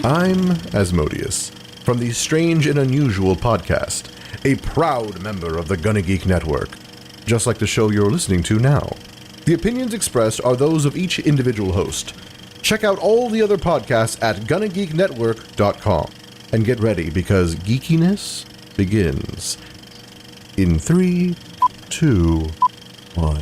I'm Asmodeus, from the Strange and Unusual podcast, a proud member of the Gonna Geek Network, just like the show you're listening to now. The opinions expressed are those of each individual host. Check out all the other podcasts at GonnaGeekNetwork.com, and get ready because geekiness begins in 3, 2, 1.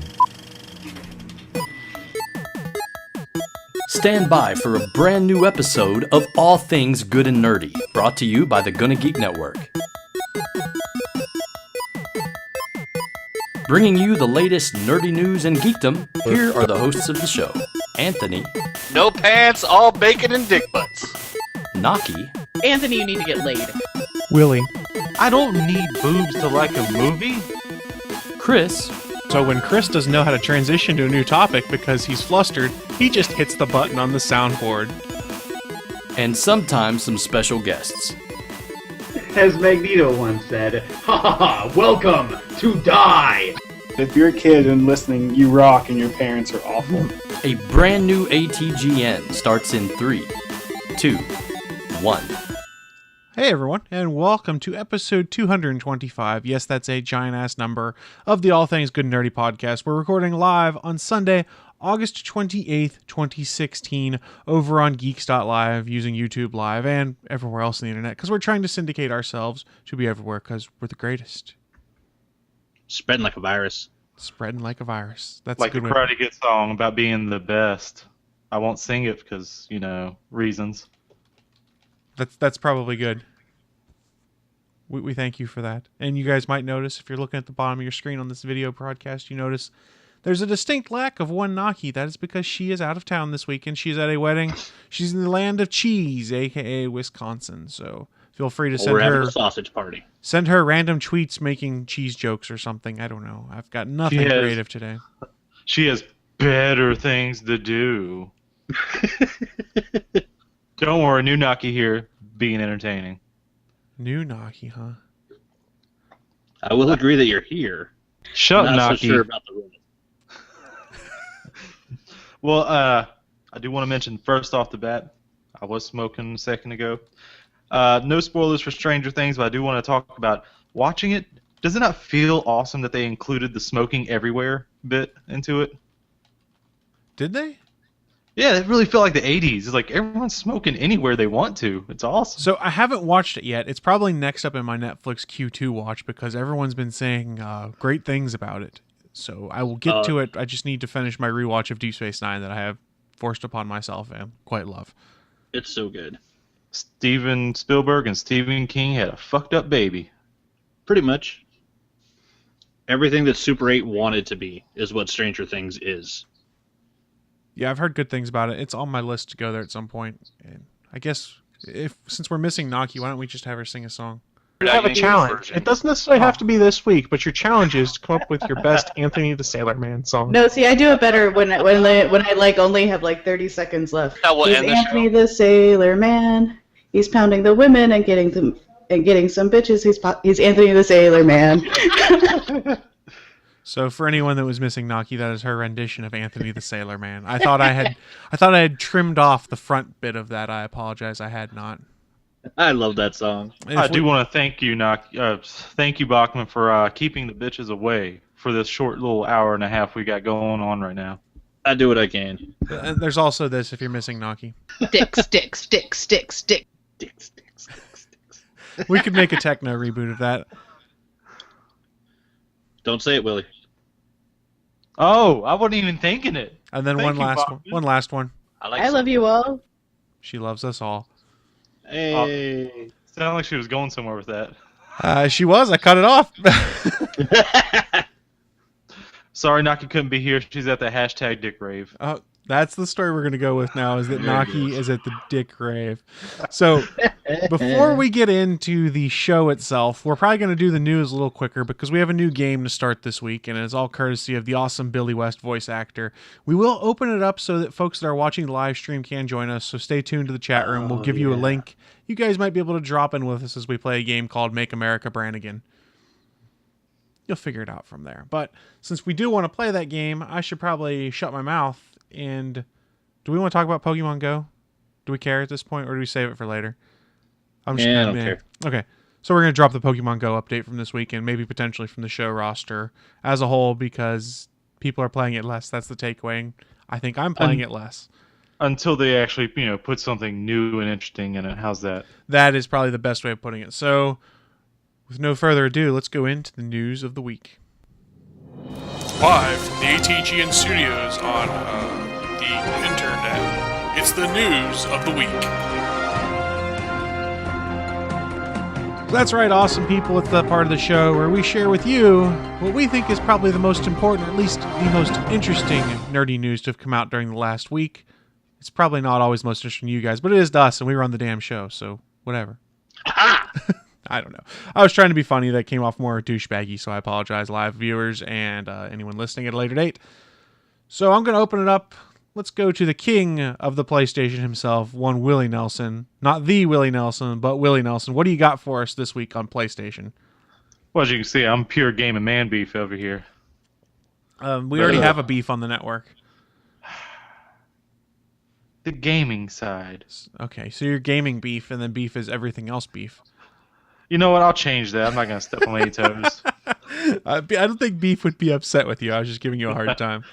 Stand by for a brand new episode of All Things Good and Nerdy, brought to you by the Gonna Geek Network. Bringing you the latest nerdy news and geekdom, here are the hosts of the show. Anthony. No pants, all bacon and dick butts. Naki. Anthony, you need to get laid. Willie. I don't need boobs to like a movie. Chris. So when Chris doesn't know how to transition to a new topic because he's flustered, he just hits the button on the soundboard. And sometimes some special guests. As Magneto once said, "Ha ha ha, welcome to die!" If you're a kid and listening, you rock and your parents are awful. A brand new ATGN starts in 3, 2, 1. Hey everyone, and welcome to episode 225. Yes, that's a giant-ass number of the All Things Good and Nerdy podcast. We're recording live on Sunday, August 28th, 2016, over on Geeks.live, using YouTube Live and everywhere else on the internet, because we're trying to syndicate ourselves to be everywhere, because we're the greatest. Spreading like a virus. Spreading like a virus. That's like a good Karate Kid song about being the best. I won't sing it because, reasons. That's probably good. We thank you for that. And you guys might notice, if you're looking at the bottom of your screen on this video broadcast, you notice there's a distinct lack of one Naki. That is because she is out of town this weekend. She's at a wedding. She's in the land of cheese, aka Wisconsin. So feel free to send her a sausage party. Send her random tweets making cheese jokes or something. I don't know. I've got nothing creative today. She has better things to do. Don't worry, new Naki here, being entertaining. New Naki, huh? I will agree that you're here. Shut up, Not Naki. so sure about the room. Well, I do want to mention first off the bat, I was smoking a second ago. No spoilers for Stranger Things, but I do want to talk about watching it. Does it not feel awesome that they included the smoking everywhere bit into it? Did they? Yeah, it really felt like the 80s. It's like everyone's smoking anywhere they want to. It's awesome. So I haven't watched it yet. It's probably next up in my Netflix Q2 watch because everyone's been saying great things about it. So I will get to it. I just need to finish my rewatch of Deep Space Nine that I have forced upon myself and quite love. It's so good. Steven Spielberg and Stephen King had a fucked up baby. Pretty much. Everything that Super 8 wanted to be is what Stranger Things is. Yeah, I've heard good things about it. It's on my list to go there at some point. And I guess since we're missing Naki, why don't we just have her sing a song? You have a challenge. It doesn't necessarily have to be this week, but your challenge is to come up with your best Anthony the Sailor Man song. No, see, I do it better when I like only have like 30 seconds left. That will He's end the Anthony show. the Sailor Man. He's pounding the women and getting some bitches. He's Anthony the Sailor Man. So for anyone that was missing Naki, that is her rendition of Anthony the Sailor Man. I thought I had trimmed off the front bit of that. I apologize, I had not. I love that song. I do want to thank you, thank you, Bachman, for keeping the bitches away for this short little hour and a half we got going on right now. I do what I can. And there's also this if you're missing Naki. Stick. We could make a techno reboot of that. Don't say it, Willie. Oh, I wasn't even thinking it. And then Thank you, Bachman. one last one. I love you all. She loves us all. Hey. Sounded like she was going somewhere with that. She was. I cut it off. Sorry, Naki couldn't be here. She's at the hashtag Dick Rave. That's the story we're going to go with now, is that Naki is at the Dick Rave. So before we get into the show itself, we're probably going to do the news a little quicker because we have a new game to start this week, and it's all courtesy of the awesome Billy West voice actor. We will open it up so that folks that are watching the live stream can join us, so stay tuned to the chat room. We'll give you a link. You guys might be able to drop in with us as we play a game called Make America Brannigan. You'll figure it out from there. But since we do want to play that game, I should probably shut my mouth. And do we want to talk about Pokemon Go? Do we care at this point, or do we save it for later? I'm Yeah, I don't care. Okay. So we're going to drop the Pokemon Go update from this week and maybe potentially from the show roster as a whole because people are playing it less. That's the takeaway. And I think I'm playing it less. Until they actually, put something new and interesting in it. How's that? That is probably the best way of putting it. So with no further ado, let's go into the news of the week. Live from the ATGN studios on the internet, it's the news of the week. That's right, awesome people. It's that part of the show where we share with you what we think is probably the most important, or at least the most interesting nerdy news to have come out during the last week. It's probably not always most interesting to you guys, but it is to us, and we run the damn show, so whatever. I don't know. I was trying to be funny. That came off more douchebaggy, so I apologize, live viewers and anyone listening at a later date. So I'm going to open it up. Let's go to the king of the PlayStation himself, one Willie Nelson. Not the Willie Nelson, but Willie Nelson. What do you got for us this week on PlayStation? Well, as you can see, I'm pure game and man beef over here. We already have a beef on the network. The gaming side. Okay, so you're gaming beef, and then beef is everything else beef. You know what? I'll change that. I'm not going to step on any toes. I don't think beef would be upset with you. I was just giving you a hard time.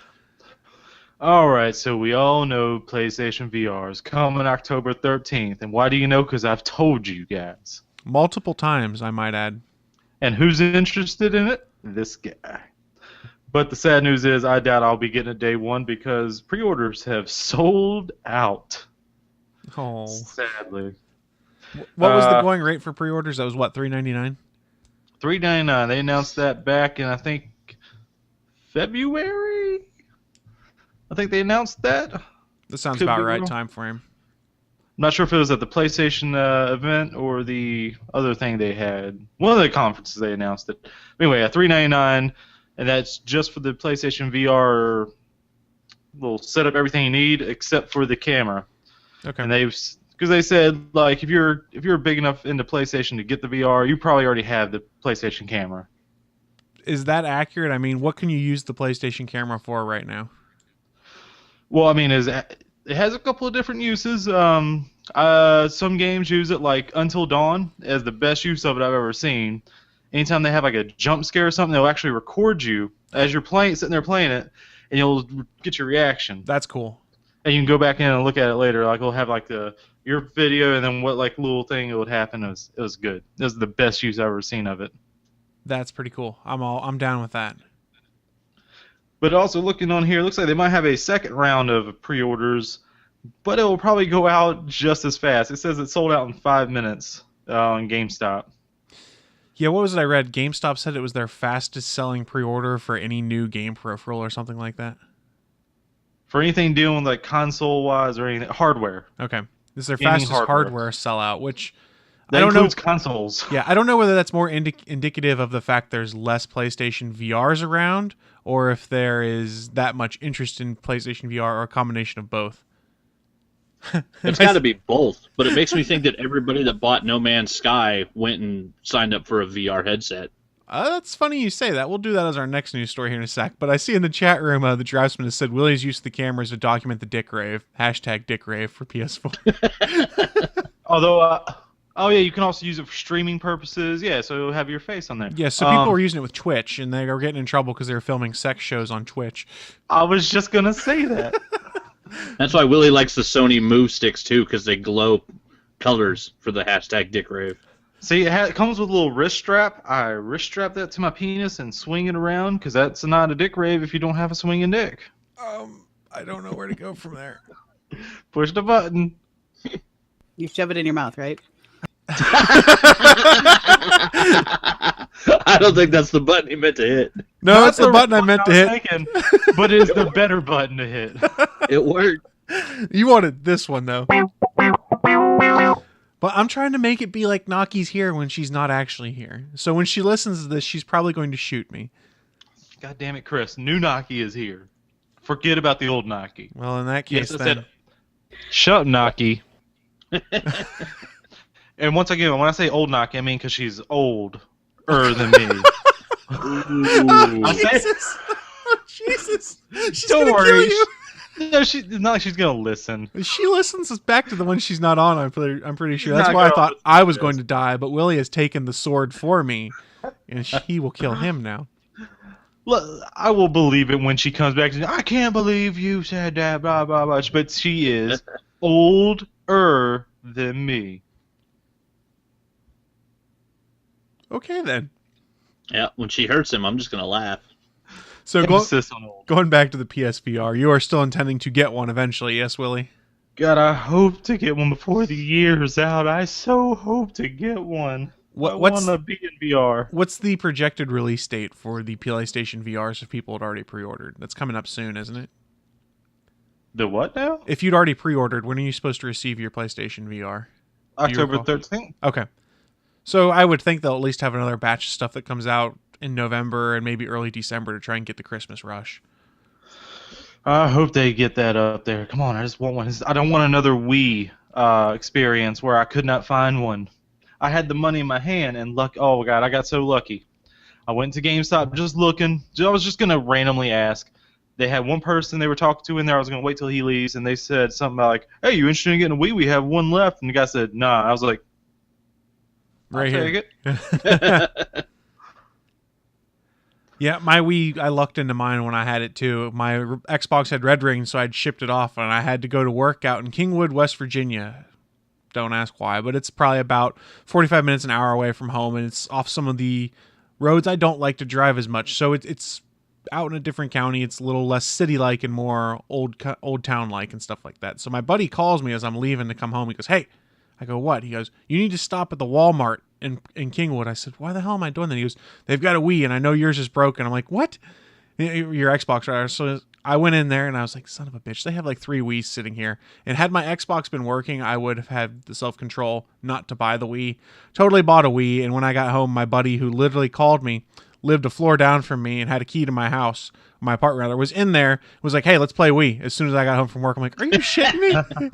All right, so we all know PlayStation VR is coming October 13th. And why do you know? Because I've told you guys. Multiple times, I might add. And who's interested in it? This guy. But the sad news is I doubt I'll be getting it day one because pre-orders have sold out. Oh. Sadly. What was the going rate for pre-orders? That was what, $3.99? $3.99. They announced that back in, I think, February? I think they announced that. That sounds Could about be right wrong. time frame. I'm not sure if it was at the PlayStation event or the other thing they had. One of the conferences they announced it. Anyway, at $3.99, and that's just for the PlayStation VR. Will set up everything you need except for the camera. Okay. And because they said like if you're big enough into PlayStation to get the VR, you probably already have the PlayStation camera. Is that accurate? I mean, what can you use the PlayStation camera for right now? Well, I mean, it has a couple of different uses. Some games use it like Until Dawn as the best use of it I've ever seen. Anytime they have like a jump scare or something, they'll actually record you as you're sitting there playing it, and you'll get your reaction. That's cool. And you can go back in and look at it later. Like it'll have like your video, and then what like little thing it would happen. It was good. It was the best use I've ever seen of it. That's pretty cool. I'm down with that. But also looking on here, it looks like they might have a second round of pre-orders, but it will probably go out just as fast. It says it sold out in 5 minutes on GameStop. Yeah, what was it I read? GameStop said it was their fastest selling pre-order for any new game peripheral or something like that. For anything dealing with like console-wise or anything, hardware. Okay. This is their Gaming fastest hardware sellout, which that I don't includes know. Consoles. Yeah, I don't know whether that's more indicative of the fact there's less PlayStation VRs around, or if there is that much interest in PlayStation VR, or a combination of both. It's got to be both, but it makes me think that everybody that bought No Man's Sky went and signed up for a VR headset. That's funny you say that. We'll do that as our next news story here in a sec. But I see in the chat room, the Draftsman has said Willie's used the cameras to document the dick rave. Hashtag dick rave for PS4. Although, oh yeah, you can also use it for streaming purposes. Yeah, so it'll have your face on there. Yeah, so people were using it with Twitch, and they were getting in trouble because they were filming sex shows on Twitch. I was just going to say that. That's why Willie likes the Sony Move sticks too, because they glow colors for the hashtag dick rave. See, it comes with a little wrist strap. I wrist strap that to my penis and swing it around, because that's not a dick rave if you don't have a swinging dick. I don't know where to go from there. Push the button. You shove it in your mouth, right? I don't think that's the button he meant to hit. No, that's the button I meant to hit. Thinking, but it's the better button to hit. It worked. You wanted this one, though. But I'm trying to make it be like Naki's here when she's not actually here. So when she listens to this, she's probably going to shoot me. God damn it, Chris. New Naki is here. Forget about the old Naki. Well, in that case, yes, I then... said, shut up, Naki. And once again, when I say old Naki, I mean because she's older than me. Oh, Jesus. Oh, Jesus. She's Don't gonna worry. kill you. No, it's not like she's gonna listen. She listens back to the one she's not on. I'm pretty sure. She's That's not why I gonna thought listen I to was this. going to die, but Willie has taken the sword for me, and he will kill him now. Look, I will believe it when she comes back and says, I can't believe you said that, blah, blah, blah. But she is older than me. Okay, then. Yeah, when she hurts him, I'm just gonna laugh. So Emphasis on old. going back to the PSVR, you are still intending to get one eventually, yes, Willie? God, I hope to get one before the year's out. I so hope to get one. I want to be in VR. What's the projected release date for the PlayStation VRs if people had already pre-ordered? That's coming up soon, isn't it? The what now? If you'd already pre-ordered, when are you supposed to receive your PlayStation VR? October 13th. Okay. So I would think they'll at least have another batch of stuff that comes out in November and maybe early December to try and get the Christmas rush. I hope they get that up there. Come on, I just want one. I don't want another Wii experience where I could not find one. I had the money in my hand and oh God, I got so lucky. I went to GameStop just looking. I was just gonna randomly ask. They had one person they were talking to in there. I was gonna wait till he leaves, and they said something about like, "Hey, you interested in getting a Wii? We have one left." And the guy said, "Nah." I was like, Right I'll here. take it. Yeah, my Wii, I lucked into mine when I had it too. My Xbox had red ring, so I'd shipped it off, and I had to go to work out in Kingwood, West Virginia. Don't ask why, but it's probably about 45 minutes, an hour away from home, and it's off some of the roads I don't like to drive as much. So it's out in a different county. It's a little less city-like and more old town-like and stuff like that. So my buddy calls me as I'm leaving to come home. He goes, "Hey." I go, "What?" He goes, "You need to stop at the Walmart in Kingwood." I said, "Why the hell am I doing that?" He goes, "They've got a Wii, and I know yours is broken." I'm like, "What?" Your Xbox, right? So I went in there, and I was like, son of a bitch. They have like 3 Wiis sitting here. And had my Xbox been working, I would have had the self-control not to buy the Wii. Totally bought a Wii, and when I got home, my buddy, who literally called me, lived a floor down from me and had a key to my house, my apartment rather, was in there, was like, "Hey, let's play Wii." As soon as I got home from work, I'm like, "Are you shitting me?"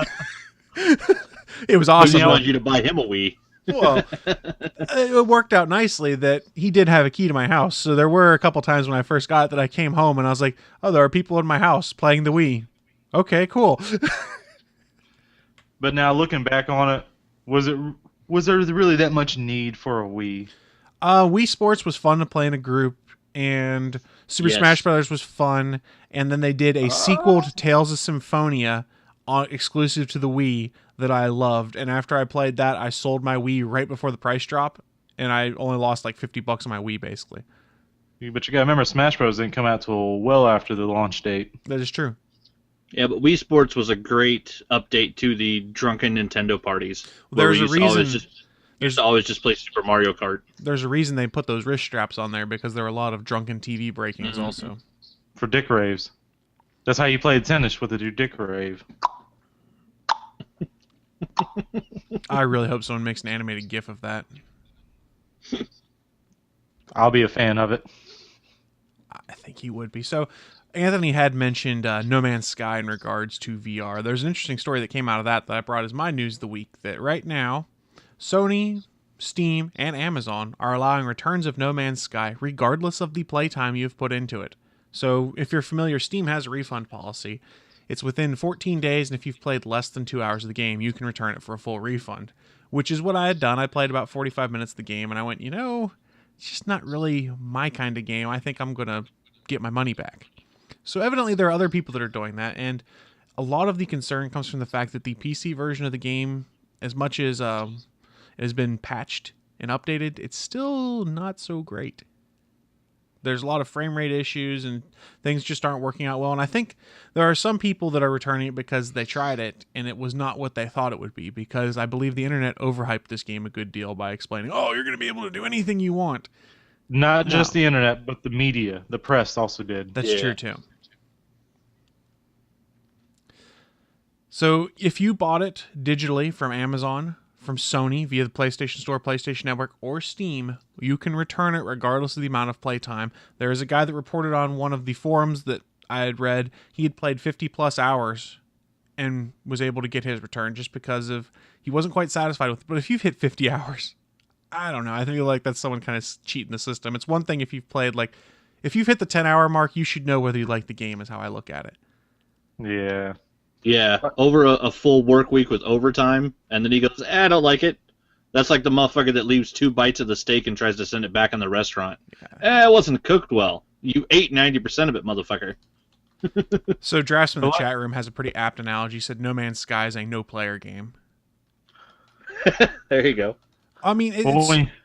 It was awesome. He wanted you to buy him a Wii. Well, it worked out nicely that he did have a key to my house. So there were a couple times when I first got it that I came home and I was like, "Oh, there are people in my house playing the Wii." Okay, cool. But now looking back on it, was there really that much need for a Wii? Wii Sports was fun to play in a group, and Super Smash Brothers was fun. And then they did a sequel to Tales of Symphonia exclusive to the Wii that I loved. And after I played that, I sold my Wii right before the price drop, and I only lost like $50 on my Wii, basically. But you gotta remember, Smash Bros. Didn't come out till well after the launch date. That is true. Yeah, but Wii Sports was a great update to the drunken Nintendo parties. There's a reason. Used to always just play Super Mario Kart. There's a reason they put those wrist straps on there, because there were a lot of drunken TV breakings also. For dick raves. That's how you played tennis, with a dick rave. I really hope someone makes an animated GIF of that. I'll be a fan of it. I think he would be. So, Anthony had mentioned No Man's Sky in regards to VR. There's an interesting story that came out of that I brought as my news of the week, that right now, Sony, Steam, and Amazon are allowing returns of No Man's Sky regardless of the playtime you've put into it. So, if you're familiar, Steam has a refund policy. It's within 14 days, and if you've played less than 2 hours of the game, you can return it for a full refund, which is what I had done. I played about 45 minutes of the game, and I went, it's just not really my kind of game. I think I'm going to get my money back. So evidently there are other people that are doing that, and a lot of the concern comes from the fact that the PC version of the game, as much as it has been patched and updated, it's still not so great. There's a lot of frame rate issues and things just aren't working out well. And I think there are some people that are returning it because they tried it and it was not what they thought it would be, because I believe the internet overhyped this game a good deal by explaining, "Oh, you're going to be able to do anything you want." Not just the internet, but the media. The press also did. That's true too. So if you bought it digitally from Amazon, from Sony via the PlayStation Store, PlayStation Network, or Steam, you can return it regardless of the amount of playtime. There is a guy that reported on one of the forums that I had read. He had played 50 plus hours and was able to get his return just because he wasn't quite satisfied with it. But if you've hit 50 hours, I don't know. I feel like that's someone kind of cheating the system. It's one thing if you've played, if you've hit the 10-hour mark, you should know whether you like the game, is how I look at it. Yeah. Yeah, over a full work week with overtime, and then he goes, I don't like it. That's like the motherfucker that leaves 2 bites of the steak and tries to send it back in the restaurant. It wasn't cooked well. You ate 90% of it, motherfucker. So Draftsman in the chat room has a pretty apt analogy. He said No Man's Sky is a no-player game. There you go. I mean,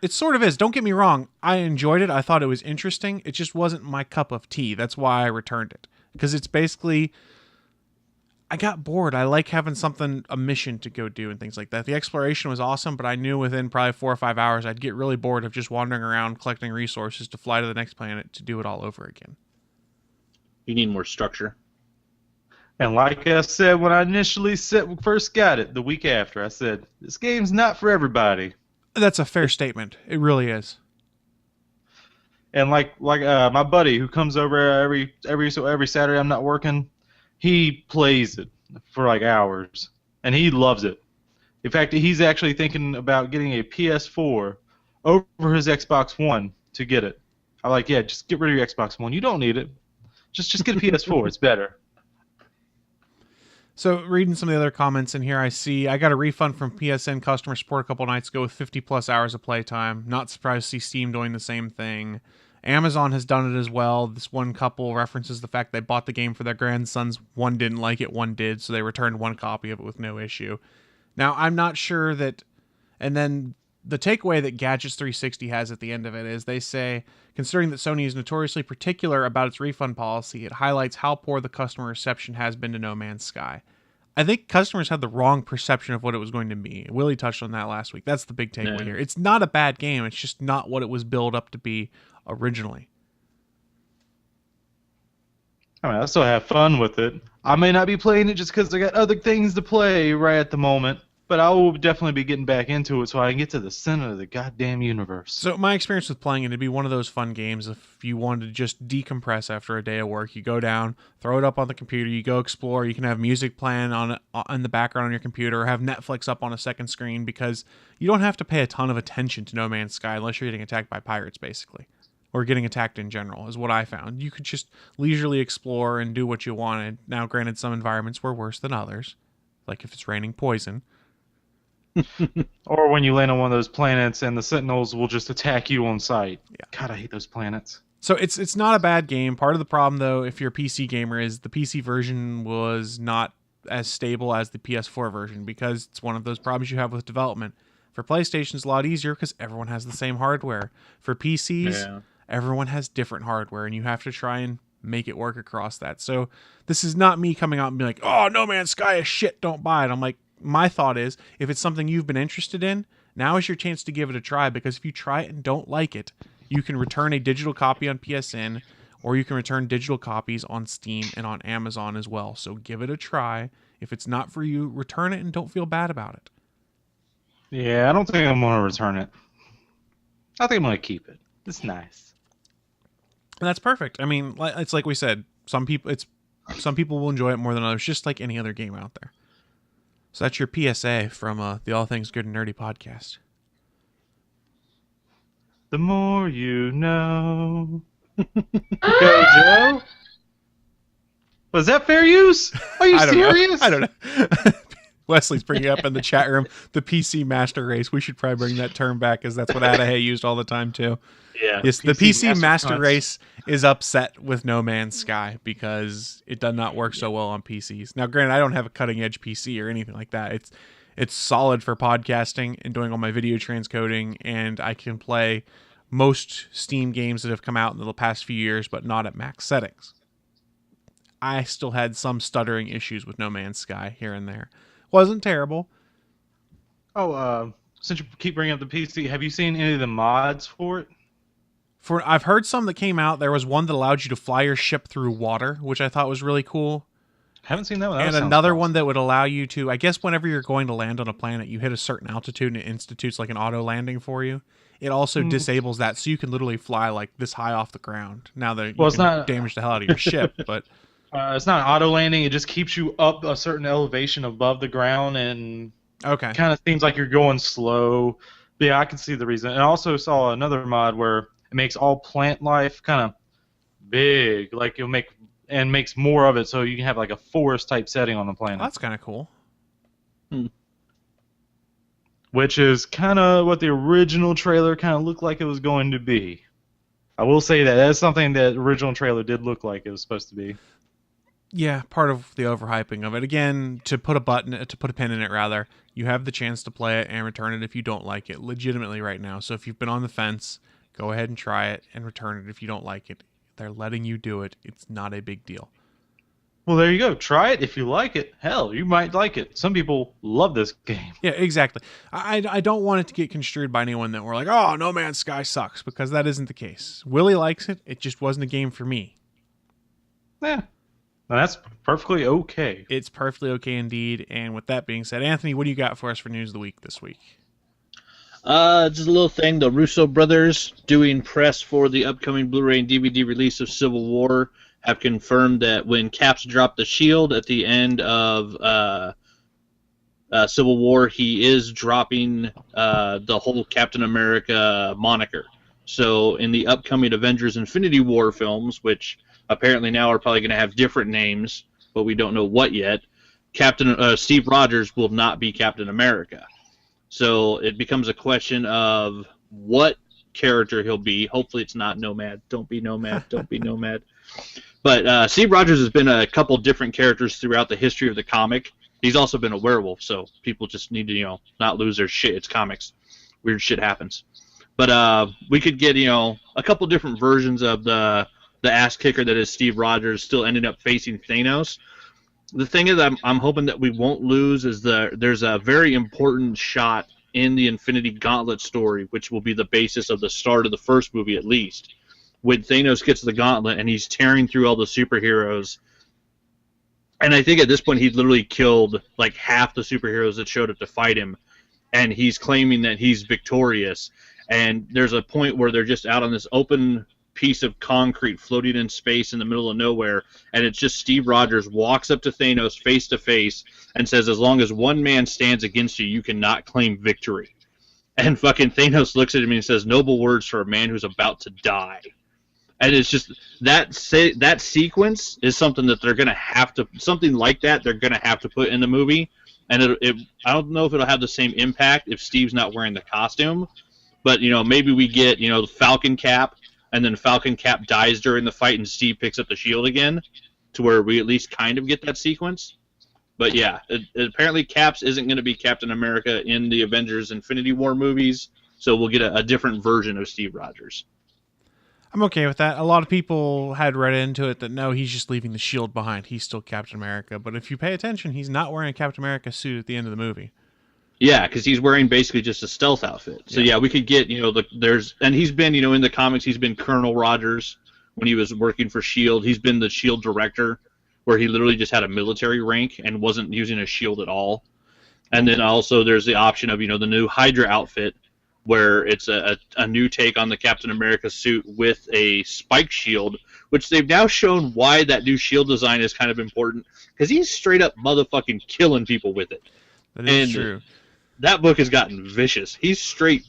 it sort of is. Don't get me wrong. I enjoyed it. I thought it was interesting. It just wasn't my cup of tea. That's why I returned it. Because it's basically... I got bored. I like having something, a mission to go do and things like that. The exploration was awesome, but I knew within probably 4 or 5 hours I'd get really bored of just wandering around collecting resources to fly to the next planet to do it all over again. You need more structure. And like I said when I initially first got it, the week after, I said, this game's not for everybody. That's a fair statement. It really is. And like my buddy who comes over every Saturday I'm not working, he plays it for like hours, and he loves it. In fact, he's actually thinking about getting a PS4 over his Xbox One to get it. I'm like, yeah, just get rid of your Xbox One. You don't need it. Just get a PS4. It's better. So reading some of the other comments in here, I got a refund from PSN customer support a couple nights ago with 50 plus hours of playtime. Not surprised to see Steam doing the same thing. Amazon has done it as well. This one couple references the fact they bought the game for their grandsons. One didn't like it, one did, so they returned one copy of it with no issue. Now, I'm not sure that... And then the takeaway that Gadgets 360 has at the end of it is they say, considering that Sony is notoriously particular about its refund policy, it highlights how poor the customer reception has been to No Man's Sky. I think customers had the wrong perception of what it was going to be. Willie touched on that last week. That's the big takeaway here. It's not a bad game. It's just not what it was built up to be originally. I mean, I still have fun with it. I may not be playing it just because I got other things to play right at the moment, but I will definitely be getting back into it so I can get to the center of the goddamn universe. So my experience with playing it, it'd be one of those fun games if you wanted to just decompress after a day of work. You go down, throw it up on the computer, you go explore. You can have music playing in the background on your computer, or have Netflix up on a second screen, because you don't have to pay a ton of attention to No Man's Sky unless you're getting attacked by pirates, basically. Or getting attacked in general, is what I found. You could just leisurely explore and do what you wanted. Now, granted, some environments were worse than others, like if it's raining poison. Or when you land on one of those planets and the Sentinels will just attack you on sight. Yeah. God, I hate those planets. So it's not a bad game. Part of the problem, though, if you're a PC gamer, is the PC version was not as stable as the PS4 version, because it's one of those problems you have with development. For PlayStation, it's a lot easier because everyone has the same hardware. For PCs, everyone has different hardware, and you have to try and make it work across that. So this is not me coming out and being like, oh, No Man's Sky is shit, don't buy it. I'm like, my thought is, if it's something you've been interested in, now is your chance to give it a try, because if you try it and don't like it, you can return a digital copy on PSN, or you can return digital copies on Steam and on Amazon as well. So give it a try. If it's not for you, return it and don't feel bad about it. Yeah, I don't think I'm going to return it. I think I'm going to keep it. It's nice. And that's perfect. I mean, it's like we said, some people will enjoy it more than others, just like any other game out there. So that's your PSA from the All Things Good and Nerdy podcast. The more you know. Go, Joe. Was that fair use? Are you serious? I don't know. Wesley's bringing up in the chat room the PC Master Race. We should probably bring that term back, because that's what Adahay used all the time too. Yeah. Yes, the PC Master Race is upset with No Man's Sky because it does not work so well on PCs. Now, granted, I don't have a cutting edge PC or anything like that. It's solid for podcasting and doing all my video transcoding, and I can play most Steam games that have come out in the past few years, but not at max settings. I still had some stuttering issues with No Man's Sky here and there. Wasn't terrible. Oh, since you keep bringing up the PC, have you seen any of the mods for it? I've heard some that came out. There was one that allowed you to fly your ship through water, which I thought was really cool. Haven't seen that one. And another one that would allow you to, I guess whenever you're going to land on a planet, you hit a certain altitude and it institutes like an auto landing for you. It also disables that, so you can literally fly like this high off the ground. Now that you can damage the hell out of your ship, but... it's not auto landing. It just keeps you up a certain elevation above the ground, and kind of seems like you're going slow. But yeah, I can see the reason. And I also saw another mod where it makes all plant life kind of big. Like you'll make and makes more of it, so you can have like a forest type setting on the planet. That's kind of cool. Which is kind of what the original trailer kind of looked like it was going to be. I will say that's something that the original trailer did look like it was supposed to be. Yeah, part of the overhyping of it. Again, to put a pin in it rather, you have the chance to play it and return it if you don't like it, legitimately right now. So if you've been on the fence, go ahead and try it and return it if you don't like it. They're letting you do it. It's not a big deal. Well, there you go. Try it. If you like it, hell, you might like it. Some people love this game. Yeah, exactly. I don't want it to get construed by anyone that we're like, oh, No Man's Sky sucks, because that isn't the case. Willie likes it. It just wasn't a game for me. Yeah. Now, that's perfectly okay. It's perfectly okay indeed. And with that being said, Anthony, what do you got for us for News of the Week this week? Just a little thing. The Russo brothers, doing press for the upcoming Blu-ray and DVD release of Civil War, have confirmed that when Caps dropped the shield at the end of Civil War, he is dropping the whole Captain America moniker. So in the upcoming Avengers Infinity War films, which apparently now are probably going to have different names, but we don't know what yet, Steve Rogers will not be Captain America. So it becomes a question of what character he'll be. Hopefully it's not Nomad. Don't be Nomad. Don't be Nomad. But Steve Rogers has been a couple different characters throughout the history of the comic. He's also been a werewolf, so people just need to, not lose their shit. It's comics. Weird shit happens. But we could get, a couple different versions of the ass kicker that is Steve Rogers still ending up facing Thanos. The thing is, I'm hoping that we won't lose is there's a very important shot in the Infinity Gauntlet story, which will be the basis of the start of the first movie at least, when Thanos gets the gauntlet and he's tearing through all the superheroes. And I think at this point he literally killed like half the superheroes that showed up to fight him, and he's claiming that he's victorious. And there's a point where they're just out on this open piece of concrete floating in space in the middle of nowhere, and it's just Steve Rogers walks up to Thanos face to face and says, as long as one man stands against you, you cannot claim victory. And fucking Thanos looks at him and says, noble words for a man who's about to die. And it's just that sequence is something that they're gonna have to, something like that they're gonna have to put in the movie. And I don't know if it'll have the same impact if Steve's not wearing the costume, but maybe we get the Falcon Cap, and then Falcon Cap dies during the fight, and Steve picks up the shield again, to where we at least kind of get that sequence. But yeah, apparently Caps isn't going to be Captain America in the Avengers Infinity War movies, so we'll get a different version of Steve Rogers. I'm okay with that. A lot of people had read into it that no, he's just leaving the shield behind. He's still Captain America. But if you pay attention, he's not wearing a Captain America suit at the end of the movie. Yeah, because he's wearing basically just a stealth outfit. So yeah, we could get, and he's been, in the comics, he's been Colonel Rogers when he was working for S.H.I.E.L.D. He's been the S.H.I.E.L.D. director, where he literally just had a military rank and wasn't using a shield at all. And then also there's the option of, the new Hydra outfit, where it's a new take on the Captain America suit with a spike shield, which they've now shown why that new shield design is kind of important, because he's straight up motherfucking killing people with it. That is true. That book has gotten vicious. He straight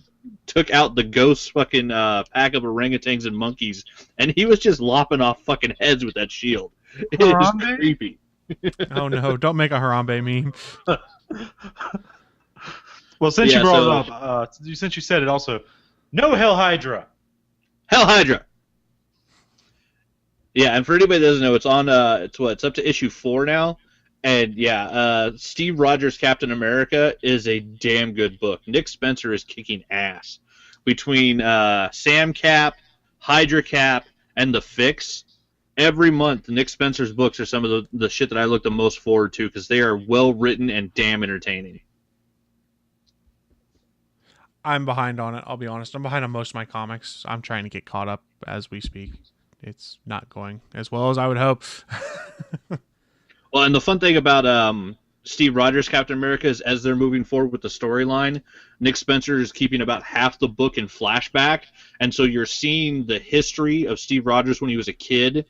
took out the ghost fucking pack of orangutans and monkeys, and he was just lopping off fucking heads with that shield. It is creepy. Oh no, don't make a Harambe meme. Well, since you brought it up, since you said it also, no Hell Hydra. Hell Hydra. Yeah, and for anybody that doesn't know, it's on. It's up to issue 4 now, and yeah, Steve Rogers' Captain America is a damn good book. Nick Spencer is kicking ass between Sam Cap, Hydra Cap, and the Fix. Every month, Nick Spencer's books are some of the shit that I look the most forward to because they are well written and damn entertaining. I'm behind on it, I'll be honest. I'm behind on most of my comics. I'm trying to get caught up as we speak. It's not going as well as I would hope. Well, and the fun thing about Steve Rogers' Captain America is as they're moving forward with the storyline, Nick Spencer is keeping about half the book in flashback, and so you're seeing the history of Steve Rogers when he was a kid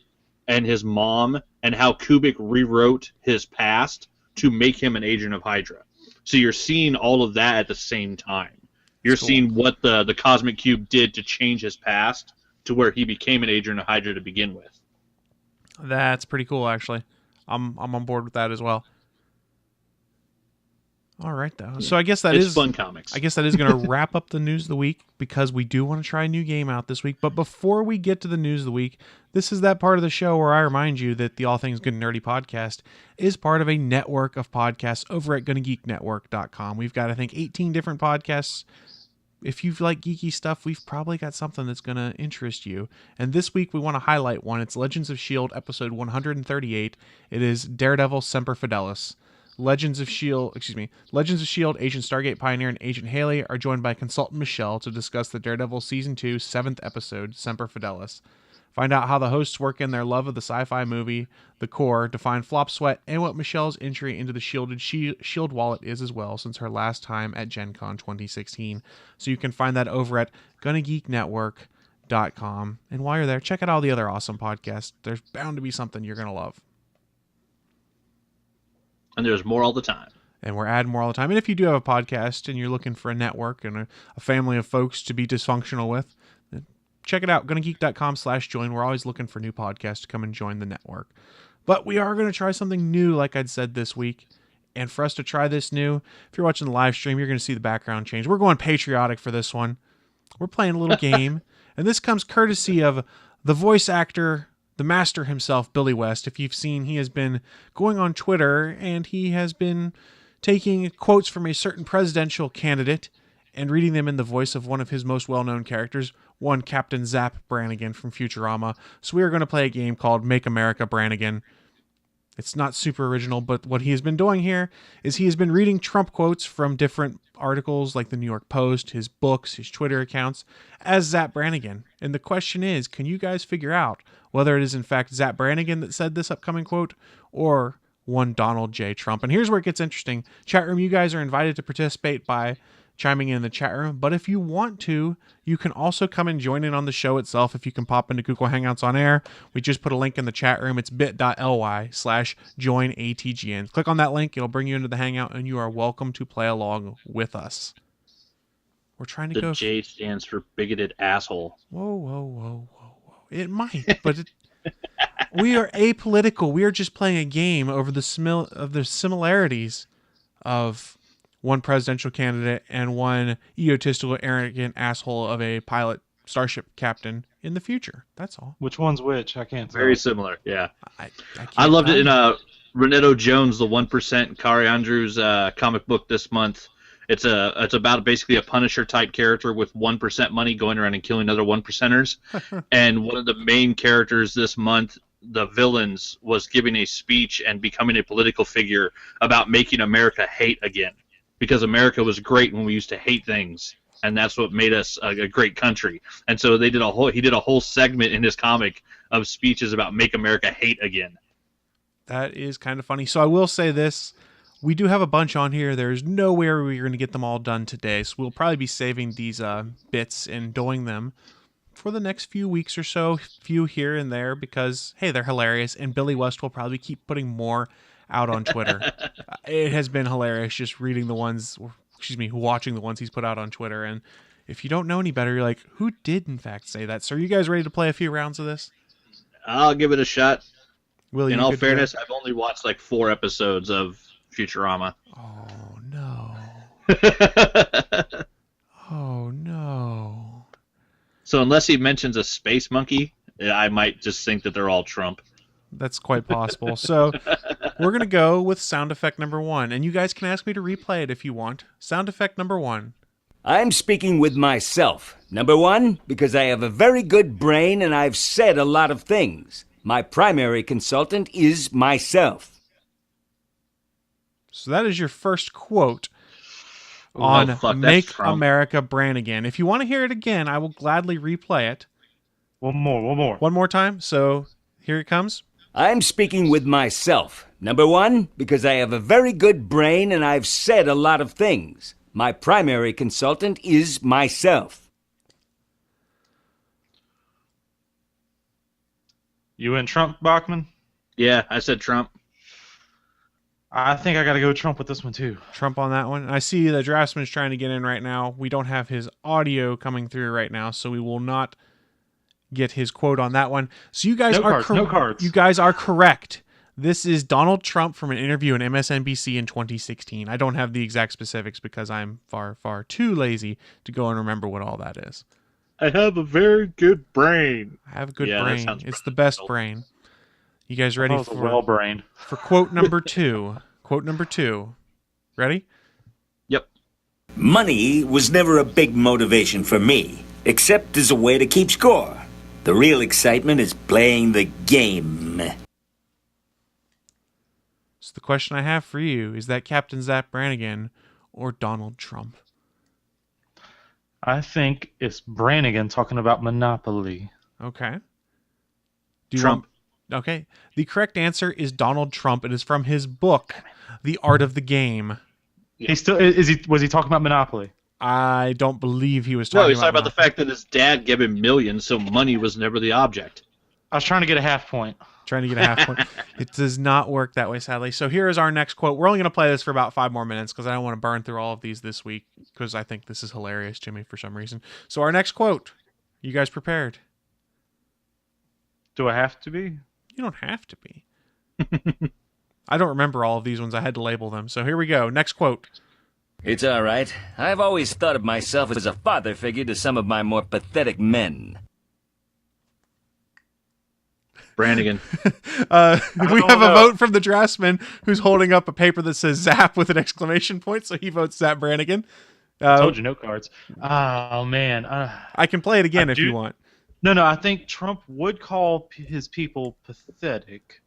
and his mom and how Kubrick rewrote his past to make him an agent of Hydra. So you're seeing all of that at the same time. You're seeing what the Cosmic Cube did to change his past to where he became an agent of Hydra to begin with. That's pretty cool, actually. I'm on board with that as well. All right, though. So I guess it's fun comics. I guess that is going to wrap up the news of the week because we do want to try a new game out this week. But before we get to the news of the week, this is that part of the show where I remind you that the All Things Good and Nerdy podcast is part of a network of podcasts over at GonnaGeekNetwork.com. We've got, I think, 18 different podcasts. If you like geeky stuff, we've probably got something that's going to interest you. And this week we want to highlight one. It's Legends of S.H.I.E.L.D. episode 138. It is Daredevil Semper Fidelis. Legends of S.H.I.E.L.D., Agent Stargate Pioneer, and Agent Haley are joined by consultant Michelle to discuss the Daredevil Season 2, 7th episode, Semper Fidelis. Find out how the hosts work in their love of the sci-fi movie, The Core, to find Flop Sweat, and what Michelle's entry into the shielded S.H.I.E.L.D. wallet is as well since her last time at Gen Con 2016. So you can find that over at GonnaGeekNetwork.com. And while you're there, check out all the other awesome podcasts. There's bound to be something you're going to love. And there's more all the time. And we're adding more all the time. And if you do have a podcast and you're looking for a network and a family of folks to be dysfunctional with, check it out, GonnaGeek.com/join. We're always looking for new podcasts to come and join the network. But we are going to try something new, like I'd said this week. And for us to try this new, if you're watching the live stream, you're going to see the background change. We're going patriotic for this one. We're playing a little game. And this comes courtesy of the voice actor, the master himself, Billy West. If you've seen, he has been going on Twitter and he has been taking quotes from a certain presidential candidate and reading them in the voice of one of his most well-known characters, one Captain Zap Brannigan from Futurama. So we are going to play a game called Make America Brannigan. It's not super original, but what he has been doing here is he has been reading Trump quotes from different articles like the New York Post, his books, his Twitter accounts, as Zap Brannigan. And the question is, can you guys figure out whether it is in fact Zap Brannigan that said this upcoming quote or one Donald J. Trump? And here's where it gets interesting. Chat room, you guys are invited to participate by chiming in the chat room, but if you want to, you can also come and join in on the show itself. If you can pop into Google Hangouts on air, we just put a link in the chat room. It's bit.ly/joinatgn. Click on that link, it'll bring you into the Hangout, and you are welcome to play along with us. We're trying to the go. The J stands for bigoted asshole. Whoa. It might, but we are apolitical. We are just playing a game over the similarities of one presidential candidate and one egotistical, arrogant asshole of a pilot starship captain in the future. That's all. Which one's which? I can't tell. Very similar, yeah. I loved it in Renato Jones, the 1%, Kari Andrews comic book this month. It's about basically a Punisher type character with 1% money going around and killing other 1%ers. And one of the main characters this month, the villains, was giving a speech and becoming a political figure about making America hate again. Because America was great when we used to hate things, and that's what made us a great country. And so he did a whole segment in his comic of speeches about make America hate again. That is kind of funny. So I will say this. We do have a bunch on here. There's nowhere we're going to get them all done today, so we'll probably be saving these bits and doing them for the next few weeks or so, few here and there, because, hey, they're hilarious, and Billy West will probably keep putting more out on Twitter. It has been hilarious just reading watching the ones he's put out on Twitter. And if you don't know any better, you're like, who did in fact say that? So are you guys ready to play a few rounds of this? I'll give it a shot. Will in all fairness, I've only watched like 4 episodes of Futurama. Oh no. Oh no. So unless he mentions a space monkey, I might just think that they're all Trump. That's quite possible. So we're going to go with sound effect number 1. And you guys can ask me to replay it if you want. Sound effect number 1. I'm speaking with myself. Number 1, because I have a very good brain and I've said a lot of things. My primary consultant is myself. So that is your first quote on Make America Brannigan. If you want to hear it again, I will gladly replay it. One more. One more time. So here it comes. I'm speaking with myself. Number 1, because I have a very good brain and I've said a lot of things. My primary consultant is myself. You went Trump, Bachman? Yeah, I said Trump. I think I got to go Trump with this one, too. Trump on that one. I see the draftsman's trying to get in right now. We don't have his audio coming through right now, so we will not get his quote on that one. So you guys No cards. You guys are correct. This is Donald Trump from an interview on MSNBC in 2016. I don't have the exact specifics because I'm far, far too lazy to go and remember what all that is. I have a very good brain. I have a good brain. It's the best brain. You guys ready for well brain? For quote number 2? Quote number 2. Ready? Yep. Money was never a big motivation for me, except as a way to keep score. The real excitement is playing the game. So the question I have for you is that Captain Zap Brannigan or Donald Trump? I think it's Brannigan talking about Monopoly. Okay. Trump. Okay. The correct answer is Donald Trump. It is from his book, The Art of the Game. He still was he talking about Monopoly? I don't believe he was talking No, he's talking about Monopoly. the fact that his dad gave him millions, so money was never the object. I was trying to get a half point. Trying to get a half point. It does not work that way, sadly. So here is our next quote. We're only going to play this for about 5 more minutes because I don't want to burn through all of these this week because I think this is hilarious, Jimmy, for some reason. So our next quote. You guys prepared? Do I have to be? You don't have to be. I don't remember all of these ones. I had to label them. So here we go. Next quote. It's all right. I've always thought of myself as a father figure to some of my more pathetic men. Brannigan. We have a vote from the draftsman who's holding up a paper that says Zap with an exclamation point, so he votes Zap Brannigan. I told you no cards. Oh, man. I can play it again if you want. No, I think Trump would call his people pathetic.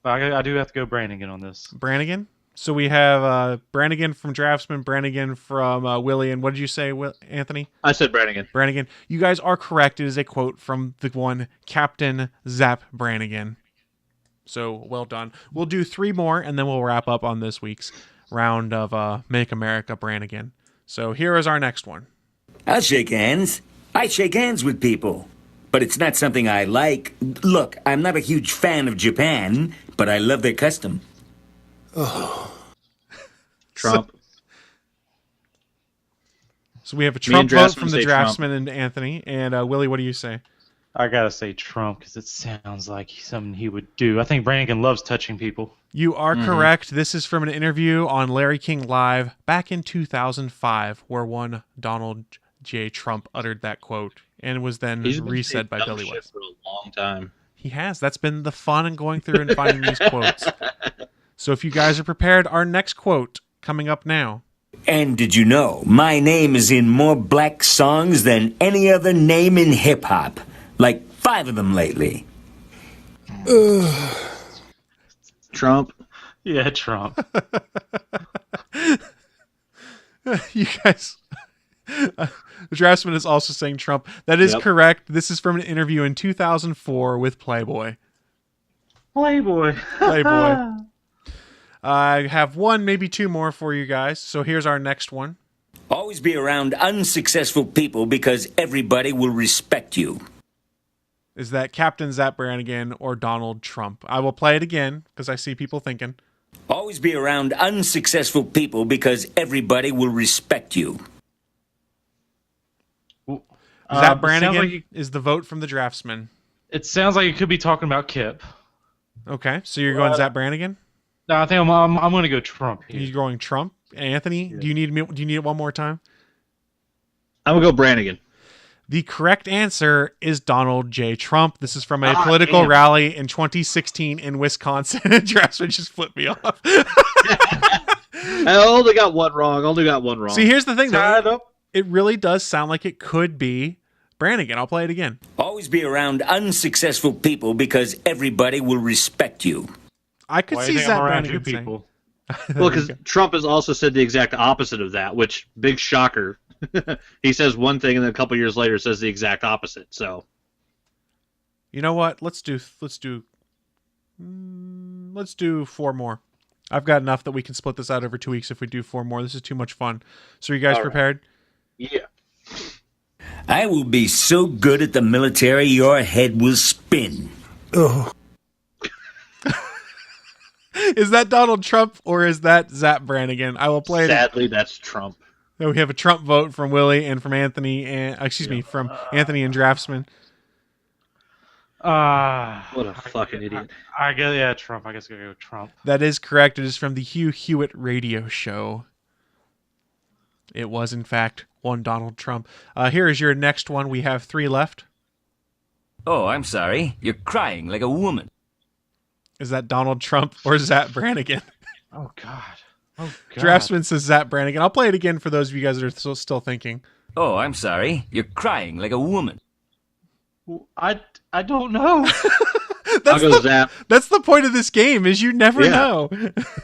But I do have to go Brannigan on this. Brannigan? So we have Brannigan from Draftsman, Brannigan from Willie, and what did you say, Anthony? I said Brannigan. Brannigan. You guys are correct. It is a quote from the one Captain Zap Brannigan. So well done. We'll do 3 more, and then we'll wrap up on this week's round of Make America Brannigan. So here is our next one. I'll shake hands. I shake hands with people. But it's not something I like. Look, I'm not a huge fan of Japan, but I love their custom. Oh. Trump. So we have a Trump vote from the draftsman and Anthony. And Willie, what do you say? I gotta say Trump because it sounds like something he would do. I think Brannigan loves touching people. You are correct. This is from an interview on Larry King Live back in 2005, where one Donald J. Trump uttered that quote and was then resaid by Billy West. For a long time. He has. That's been the fun in going through and finding these quotes. So if you guys are prepared, our next quote coming up now. And did you know my name is in more black songs than any other name in hip-hop? Like 5 of them lately. Trump. Yeah, Trump. You guys... the draftsman is also saying Trump. That is correct. This is from an interview in 2004 with Playboy. Playboy. I have 1, maybe 2 more for you guys. So here's our next one. Always be around unsuccessful people because everybody will respect you. Is that Captain Zap Brannigan or Donald Trump? I will play it again because I see people thinking. Always be around unsuccessful people because everybody will respect you. Zap Brannigan is the vote from the draftsman. It sounds like it could be talking about Kip. Okay, so you're going Zap Brannigan? No, I think I'm going to go Trump here. You're going Trump? Anthony, do you need it one more time? I'm going to go Brannigan. The correct answer is Donald J. Trump. This is from a political rally in 2016 in Wisconsin. Draftsman just flipped me off. I only got one wrong. See, here's the thing, though. It really does sound like it could be Brannigan. I'll play it again. Always be around unsuccessful people because everybody will respect you. I could see Zap Brannigan people. Well, because Trump has also said the exact opposite of that, which, big shocker. He says one thing and then a couple years later says the exact opposite. So, you know what? Let's do 4 more. I've got enough that we can split this out over 2 weeks if we do 4 more. This is too much fun. So, are you guys prepared? Yeah. I will be so good at the military, your head will spin. Oh. Is that Donald Trump or is that Zap Brannigan? I will play it. Sadly, that's Trump. We have a Trump vote from Willie and from Anthony, and from Anthony and Draftsman. What a fucking idiot. I guess, yeah, Trump. I guess I gotta go with Trump. That is correct. It is from the Hugh Hewitt radio show. It was, in fact, one Donald Trump. Here is your next one. We have 3 left. Oh, I'm sorry. You're crying like a woman. Is that Donald Trump or Zap Brannigan? Oh, God. Oh, God. Draftsman says Zap Brannigan. I'll play it again for those of you guys that are still thinking. Oh, I'm sorry. You're crying like a woman. I don't know. I'll go Zap. That's the point of this game, is you never know.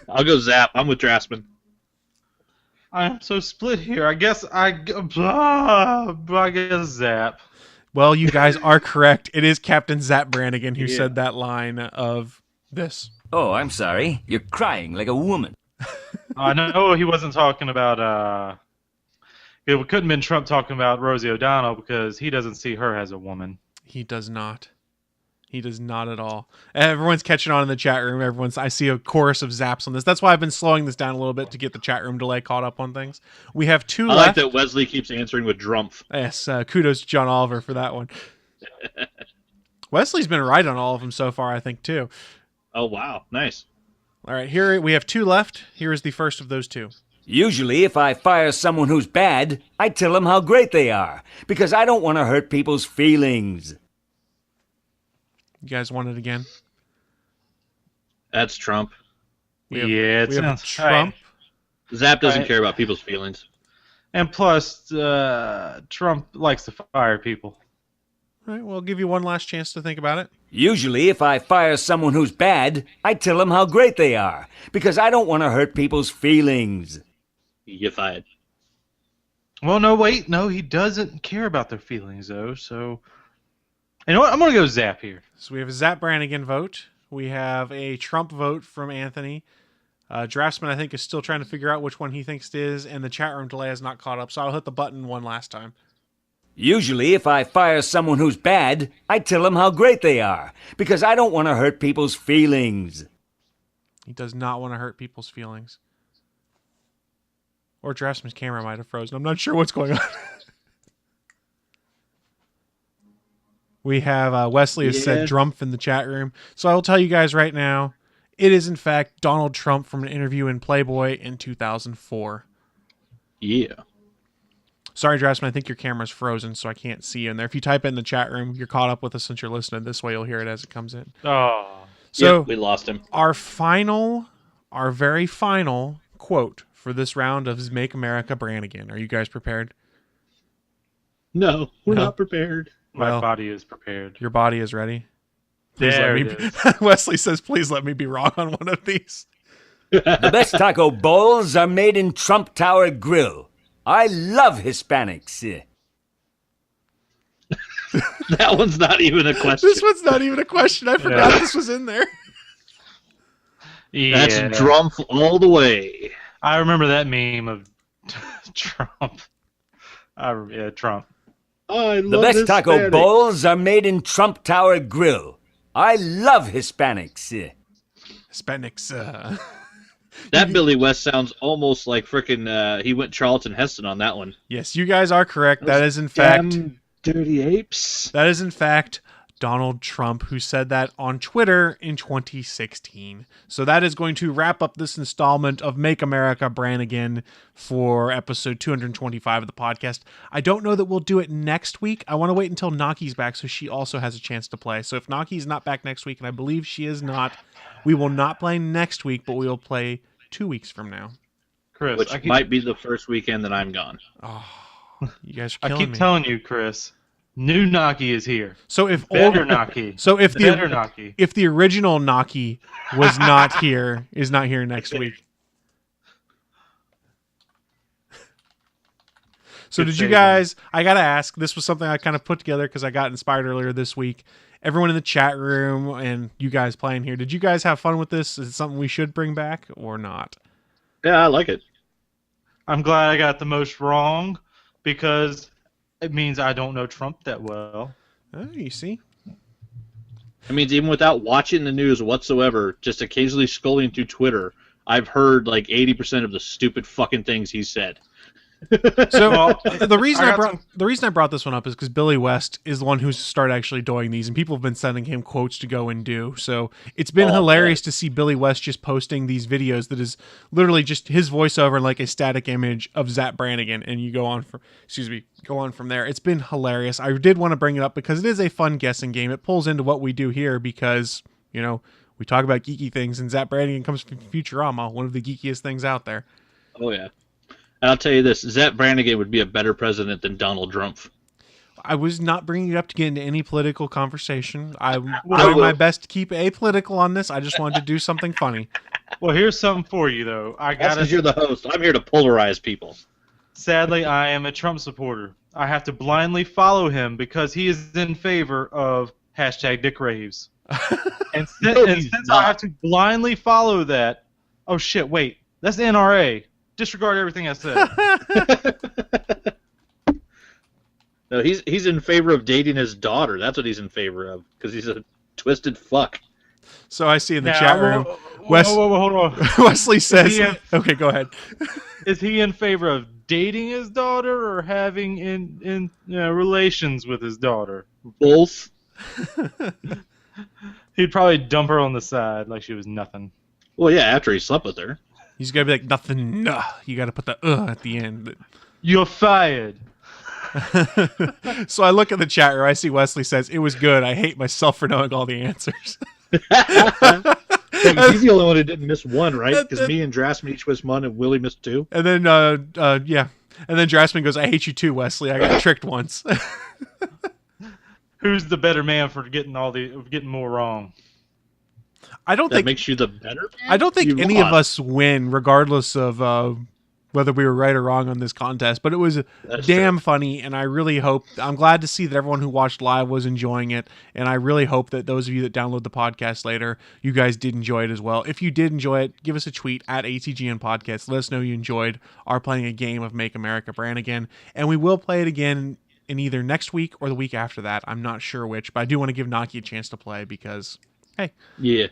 I'll go Zap. I'm with Draftsman. I'm so split here. I guess Zap. Well, you guys are correct. It is Captain Zap Brannigan who said that line of this. Oh, I'm sorry. You're crying like a woman. I know he wasn't talking about. It couldn't have been Trump talking about Rosie O'Donnell because he doesn't see her as a woman. He does not. He does not at all. Everyone's catching on in the chat room. I see a chorus of zaps on this. That's why I've been slowing this down a little bit to get the chat room delay caught up on things. We have 2 left. I like that Wesley keeps answering with Drumpf. Yes, kudos to John Oliver for that one. Wesley's been right on all of them so far, I think, too. Oh, wow. Nice. All right, here we have 2 left. Here is the first of those 2. Usually, if I fire someone who's bad, I tell them how great they are, because I don't want to hurt people's feelings. You guys want it again? That's Trump. It sounds Trump. Zap doesn't care about people's feelings. And plus, Trump likes to fire people. All right, well, I'll give you one last chance to think about it. Usually, if I fire someone who's bad, I tell them how great they are, because I don't want to hurt people's feelings. You get fired. Well, no, wait. No, he doesn't care about their feelings, though, so... You know what? I'm going to go Zap here. So we have a Zap Brannigan vote. We have a Trump vote from Anthony. Draftsman, I think, is still trying to figure out which one he thinks it is, and the chat room delay has not caught up, so I'll hit the button one last time. Usually, if I fire someone who's bad, I tell them how great they are, because I don't want to hurt people's feelings. He does not want to hurt people's feelings. Or Draftsman's camera might have frozen. I'm not sure what's going on. We have Wesley has said Drumpf in the chat room. So I will tell you guys right now, it is in fact Donald Trump from an interview in Playboy in 2004. Yeah. Sorry, Draftsman, I think your camera's frozen, so I can't see you in there. If you type it in the chat room, you're caught up with us since you're listening. This way you'll hear it as it comes in. Oh. So we lost him. Our very final quote for this round of Make America Brannigan. Are you guys prepared? No, we're not prepared. My body is prepared. Your body is ready? Please there let me it is. Wesley says, please let me be wrong on one of these. The best taco bowls are made in Trump Tower Grill. I love Hispanics. That one's not even a question. This one's not even a question. I forgot this was in there. That's Drumpf all the way. I remember that meme of Trump. Trump. The best taco bowls are made in Trump Tower Grill. I love Hispanics. Hispanics. That Billy West sounds almost like frickin' he went Charlton Heston on that one. Yes, you guys are correct. That is in fact dirty apes. That is in fact Donald Trump, who said that on Twitter in 2016. So that is going to wrap up this installment of Make America Brannigan for episode 225 of the podcast. I don't know that we'll do it next week. I want to wait until Naki's back so she also has a chance to play. So if Naki's not back next week, and I believe she is not, we will not play next week, but we will play 2 weeks from now. Chris, which might be the first weekend that I'm gone. Oh, you guys are killing me. I keep telling you, Chris. New Naki is here. So if Naki. So if Naki. If the original Naki was not here, is not here next week. So did you guys? I gotta ask. This was something I kind of put together because I got inspired earlier this week. Everyone in the chat room and you guys playing here. Did you guys have fun with this? Is it something we should bring back or not? Yeah, I like it. I'm glad I got the most wrong because it means I don't know Trump that well. Oh, you see? It means even without watching the news whatsoever, just occasionally scrolling through Twitter, I've heard like 80% of the stupid fucking things he said. So the reason I brought this one up is because Billy West is the one who's started actually doing these, and people have been sending him quotes to go and do. So it's been hilarious to see Billy West just posting these videos that is literally just his voiceover and like a static image of Zap Brannigan, and you go on from there. It's been hilarious. I did want to bring it up because it is a fun guessing game. It pulls into what we do here because we talk about geeky things, and Zap Brannigan comes from Futurama, one of the geekiest things out there. Oh yeah. And I'll tell you this, Zap Brannigan would be a better president than Donald Trump. I was not bringing it up to get into any political conversation. I'm doing my best to keep apolitical on this. I just wanted to do something funny. Well, here's something for you, though. That's because you're the host. I'm here to polarize people. Sadly, I am a Trump supporter. I have to blindly follow him because he is in favor of #DickRaves. and since I have to blindly follow that... Oh, shit, wait. That's the NRA. Disregard everything I said. No, he's in favor of dating his daughter. That's what he's in favor of, because he's a twisted fuck. So I see in the chat room, hold on. Wesley says, okay, go ahead. Is he in favor of dating his daughter or having in relations with his daughter? Both. He'd probably dump her on the side like she was nothing. Well, yeah, after he slept with her. He's got to be like, nothing, nah. You got to put the at the end. You're fired. So I look at the chat room. I see Wesley says, it was good. I hate myself for knowing all the answers. He's the only one who didn't miss one, right? Because me and Drasman each missed one and Willie missed two. And then, yeah. And then Drasman goes, I hate you too, Wesley. I got tricked once. Who's the better man for getting more wrong? I don't think makes you the better man? I don't think any of us win, regardless of whether we were right or wrong on this contest. But it was damn funny, and I really hope... I'm glad to see that everyone who watched live was enjoying it, and I really hope that those of you that download the podcast later, you guys did enjoy it as well. If you did enjoy it, give us a tweet at ATGN Podcast. Let us know you enjoyed our playing a game of Make America Brannigan, and we will play it again in either next week or the week after that. I'm not sure which, but I do want to give Naki a chance to play because, hey... Yeah.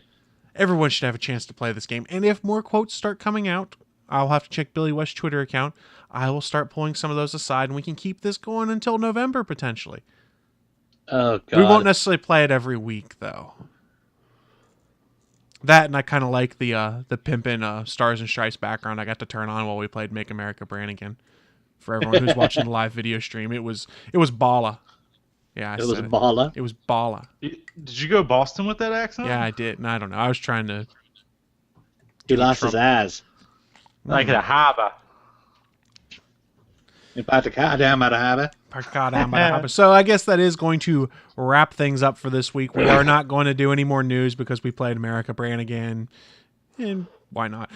Everyone should have a chance to play this game. And if more quotes start coming out, I'll have to check Billy West's Twitter account. I will start pulling some of those aside, and we can keep this going until November, potentially. Oh, God. We won't necessarily play it every week, though. That, and I kind of like the pimpin' Stars and Stripes background I got to turn on while we played Make America Brannigan. For everyone who's watching the live video stream, it was balla. Yeah, it was balla. It was balla. Did you go Boston with that accent? Yeah, I did. And I don't know. I was trying to... He lost his ass. Like a harbor. So I guess that is going to wrap things up for this week. We are not going to do any more news because we played America Brannigan. And why not?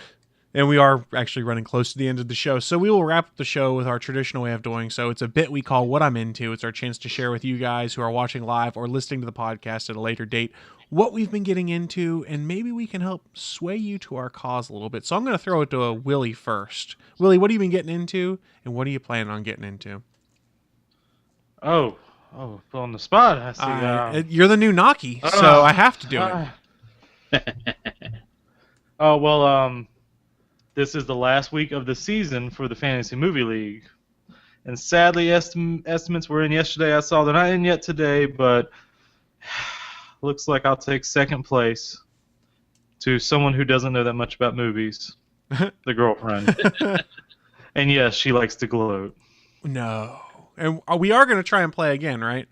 And we are actually running close to the end of the show. So we will wrap up the show with our traditional way of doing so. It's a bit we call What I'm Into. It's our chance to share with you guys who are watching live or listening to the podcast at a later date what we've been getting into, and maybe we can help sway you to our cause a little bit. So I'm going to throw it to Willie first. Willie, what have you been getting into, and what are you planning on getting into? Oh, put on the spot. I see. You're the new Naki, so I have to do it. Oh, well, this is the last week of the season for the Fantasy Movie League. And sadly, estimates were in yesterday. I saw they're not in yet today, but looks like I'll take second place to someone who doesn't know that much about movies, the girlfriend. And yes, she likes to gloat. No. And we are going to try and play again, right?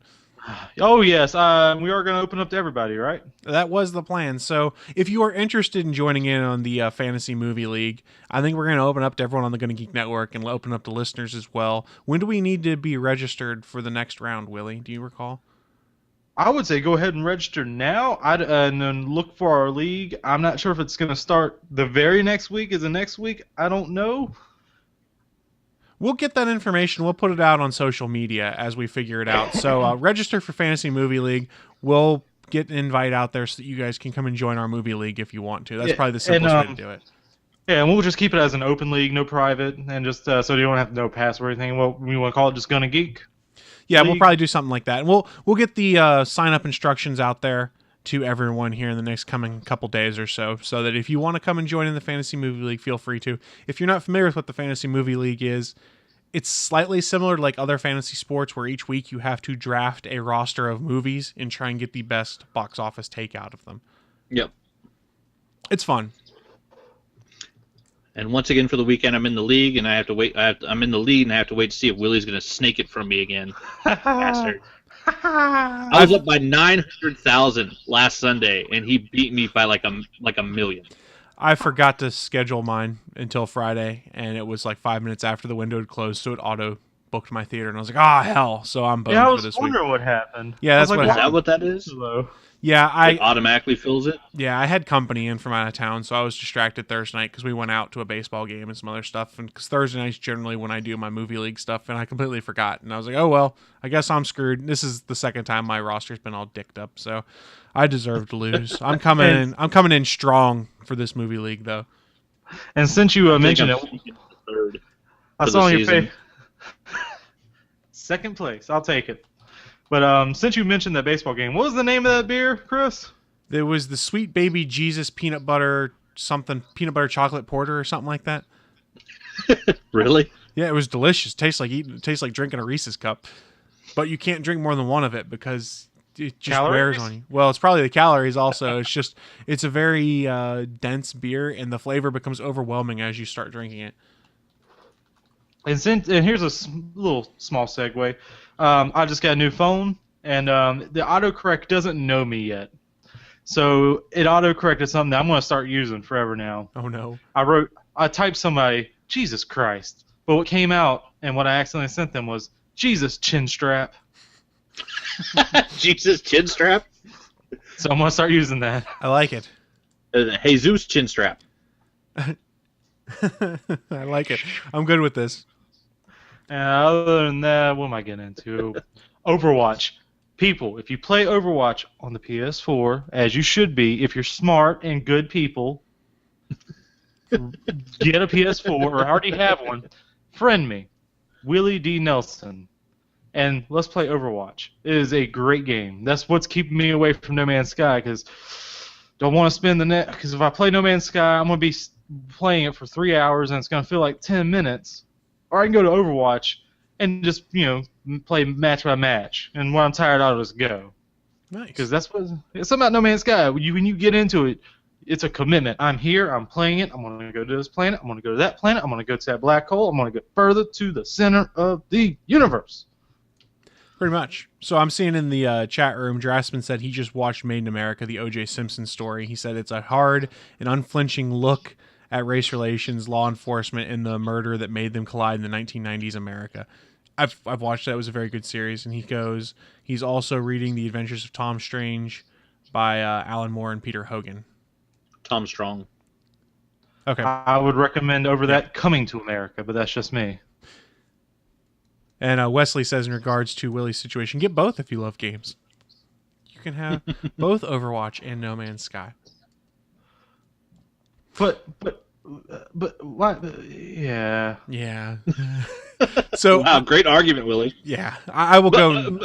Oh, yes. We are going to open up to everybody, right? That was the plan. So if you are interested in joining in on the Fantasy Movie League, I think we're going to open up to everyone on the Gonna Geek Network and open up to listeners as well. When do we need to be registered for the next round, Willie? Do you recall? I would say go ahead and register now and then look for our league. I'm not sure if it's going to start the very next week. Is the next week? I don't know. We'll get that information. We'll put it out on social media as we figure it out. So register for Fantasy Movie League. We'll get an invite out there so that you guys can come and join our movie league if you want to. That's probably the simplest way to do it. Yeah, and we'll just keep it as an open league, no private, and just so you don't have to know password or anything. Well, we want to call it just Gonna Geek. Yeah, we'll probably do something like that. And we'll get the sign-up instructions out there to everyone here in the next coming couple days or so that if you want to come and join in the Fantasy Movie League, feel free to. If you're not familiar with what the Fantasy Movie League is, it's slightly similar to like other fantasy sports where each week you have to draft a roster of movies and try and get the best box office take out of them. Yep. It's fun. And once again for the weekend, I'm in the league, and I have to wait. I'm in the lead, and I have to wait to see if Willie's going to snake it from me again. Bastard. I was up by 900,000 last Sunday, and he beat me by like a million. I forgot to schedule mine until Friday, and it was like 5 minutes after the window had closed, so it auto booked my theater, and I was like, "Ah, hell!" So I'm bummed Yeah, I for was this wondering week. what happened. Yeah, that's I was what like, Is that what that is? Hello. Yeah, It automatically fills it. Yeah, I had company in from out of town, so I was distracted Thursday night because we went out to a baseball game and some other stuff. And because Thursday night's generally when I do my movie league stuff, and I completely forgot. And I was like, "Oh well, I guess I'm screwed." This is the second time my roster's been all dicked up, so I deserve to lose. I'm coming in. I'm coming in strong for this movie league, though. And since you mentioned it, Third I for saw the on your season. face. Second place, I'll take it. But since you mentioned that baseball game, what was the name of that beer, Chris? There was the Sweet Baby Jesus peanut butter chocolate porter or something like that. Really? Yeah, it was delicious. Tastes like drinking a Reese's cup, but you can't drink more than one of it because it just wears on you. Well, it's probably the calories also. It's a very dense beer, and the flavor becomes overwhelming as you start drinking it. And here's a little small segue. I just got a new phone, and the autocorrect doesn't know me yet. So it autocorrected something that I'm going to start using forever now. Oh, no. I typed somebody, Jesus Christ. But what came out, and what I accidentally sent them was, Jesus chin strap. Jesus chin strap? So I'm going to start using that. I like it. Jesus chin strap. I like it. I'm good with this. And other than that, what am I getting into? Overwatch. People, if you play Overwatch on the PS4, as you should be, if you're smart and good people, get a PS4 or already have one, friend me, Willie D. Nelson, and let's play Overwatch. It is a great game. That's what's keeping me away from No Man's Sky, because don't want to spend the net. Because if I play No Man's Sky, I'm going to be playing it for 3 hours, and it's going to feel like 10 minutes. Or I can go to Overwatch and just, play match by match. And when I'm tired, I'll just go. Nice. Because it's something about No Man's Sky. When you get into it, it's a commitment. I'm here. I'm playing it. I'm going to go to this planet. I'm going to go to that planet. I'm going to go to that black hole. I'm going to go further to the center of the universe. Pretty much. So I'm seeing in the chat room, Drassman said he just watched Made in America, the O.J. Simpson story. He said it's a hard and unflinching look at race relations, law enforcement, and the murder that made them collide in the 1990s America. I've watched that. It was a very good series. And he goes, he's also reading The Adventures of Tom Strange by Alan Moore and Peter Hogan. Tom Strong. Okay. I would recommend over that Coming to America, but that's just me. And Wesley says in regards to Willie's situation, get both if you love games. You can have both Overwatch and No Man's Sky. But what? Yeah. Yeah. So wow, great argument, Willie. Yeah, I will go.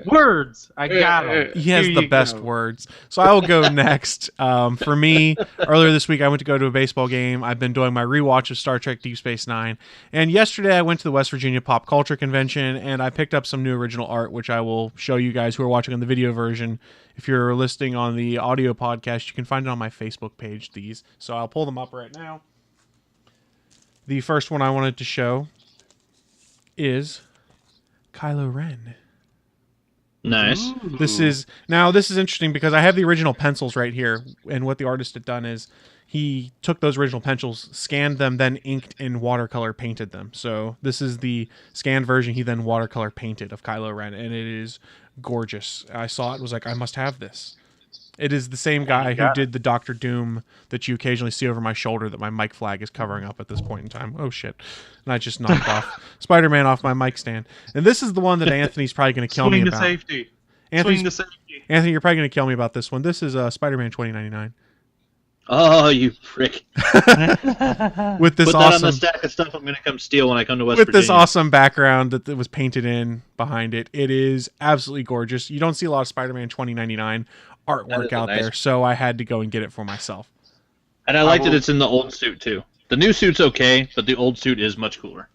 Words. I got them. He has the best words. So I will go next. For me, earlier this week, I went to go to a baseball game. I've been doing my rewatch of Star Trek Deep Space Nine. And yesterday, I went to the West Virginia Pop Culture Convention, and I picked up some new original art, which I will show you guys who are watching on the video version. If you're listening on the audio podcast, you can find it on my Facebook page, these. So I'll pull them up right now. The first one I wanted to show is Kylo Ren. Nice. This is interesting because I have the original pencils right here, and what the artist had done is he took those original pencils, scanned them, then inked in watercolor painted them. So this is the scanned version he then watercolor painted of Kylo Ren, and it is gorgeous. I saw it, was like, I must have this. It is the same guy who did the Doctor Doom that you occasionally see over my shoulder that my mic flag is covering up at this point in time. Oh, shit. And I just knocked off Spider-Man off my mic stand. And this is the one that Anthony's probably going to kill me about. Swing to safety. Anthony, you're probably going to kill me about this one. This is Spider-Man 2099. Oh, you prick. With this Put that on the stack of stuff I'm going to come steal when I come to West Virginia. With this awesome background that was painted in behind it. It is absolutely gorgeous. You don't see a lot of Spider-Man 2099 artwork out there, so I had to go and get it for myself. And I like that it's in the old suit, too. The new suit's okay, but the old suit is much cooler.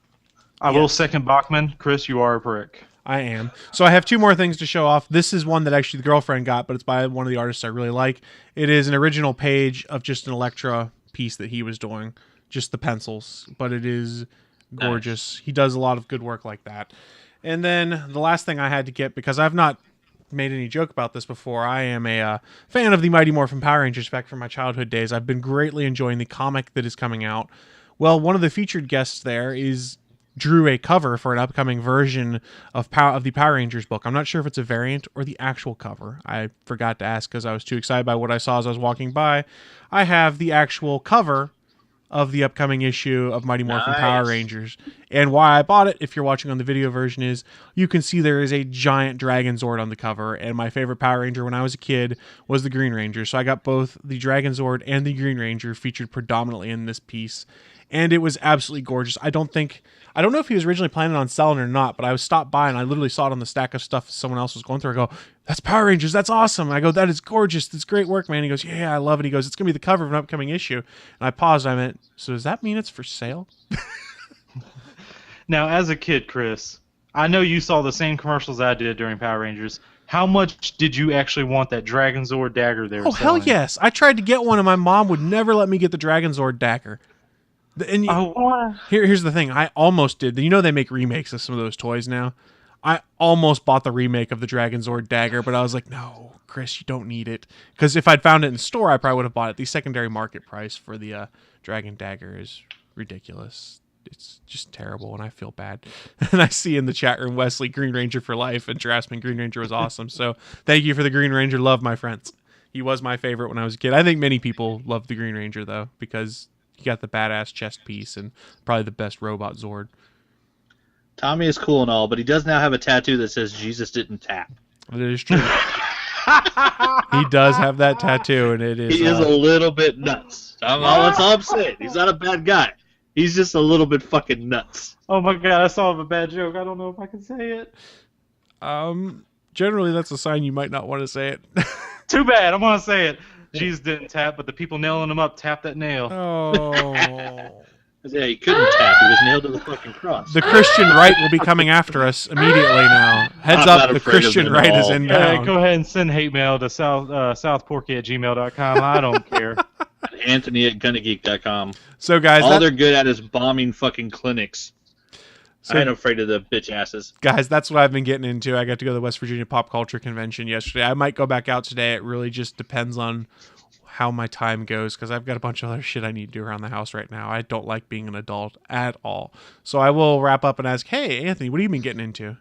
I will second Bachman. Chris, you are a prick. I am. So I have two more things to show off. This is one that actually the girlfriend got, but it's by one of the artists I really like. It is an original page of just an Electra piece that he was doing, just the pencils, but it is gorgeous. Nice. He does a lot of good work like that. And then the last thing I had to get, because I've not made any joke about this before, I am a fan of the Mighty Morphin Power Rangers back from my childhood days. I've been greatly enjoying the comic that is coming out. Well, one of the featured guests there drew a cover for an upcoming version of the Power Rangers book. I'm not sure if it's a variant or the actual cover. I forgot to ask because I was too excited by what I saw as I was walking by. I have the actual cover of the upcoming issue of Mighty Morphin Power Rangers. And why I bought it, if you're watching on the video version, is you can see there is a giant Dragon Zord on the cover, and my favorite Power Ranger when I was a kid was the Green Ranger. So I got both the Dragon Zord and the Green Ranger featured predominantly in this piece. And it was absolutely gorgeous. I don't know if he was originally planning on selling it or not, but I was stopped by and I literally saw it on the stack of stuff someone else was going through. I go, that's Power Rangers. That's awesome. And I go, that is gorgeous. That's great work, man. He goes, yeah, I love it. He goes, it's going to be the cover of an upcoming issue. And I paused. I meant, so does that mean it's for sale? Now, as a kid, Chris, I know you saw the same commercials I did during Power Rangers. How much did you actually want that Dragon Zord dagger they were selling? Hell yes. I tried to get one and my mom would never let me get the Dragon Zord dagger. And here's the thing. I almost did. You know they make remakes of some of those toys now. I almost bought the remake of the Dragon Zord dagger, but I was like, no, Chris, you don't need it. Because if I'd found it in store, I probably would have bought it. The secondary market price for the Dragon dagger is ridiculous. It's just terrible, and I feel bad. And I see in the chat room Wesley, Green Ranger for life, and Drasman, Green Ranger was awesome. So thank you for the Green Ranger love, my friends. He was my favorite when I was a kid. I think many people love the Green Ranger, though, because he got the badass chest piece and probably the best robot Zord. Tommy is cool and all, but he does now have a tattoo that says Jesus didn't tap. That is true. He does have that tattoo, and it is... He is a little bit nuts. That's all I'm saying. He's not a bad guy. He's just a little bit fucking nuts. Oh my god, I saw a bad joke. I don't know if I can say it. Generally, that's a sign you might not want to say it. Too bad. I'm going to say it. Jesus didn't tap, but the people nailing him up tapped that nail. Oh. Yeah, he couldn't tap. He was nailed to the fucking cross. The Christian right will be coming after us immediately now. Heads up, the Christian right is inbound. Go ahead and send hate mail to southporky@gmail.com. I don't care. Anthony at GonnaGeek.com. So, guys, all they're good at is bombing fucking clinics. So, I ain't afraid of the bitch asses. Guys, that's what I've been getting into. I got to go to the West Virginia Pop Culture Convention yesterday. I might go back out today. It really just depends on how my time goes, because I've got a bunch of other shit I need to do around the house right now. I don't like being an adult at all. So I will wrap up and ask, hey, Anthony, what have you been getting into?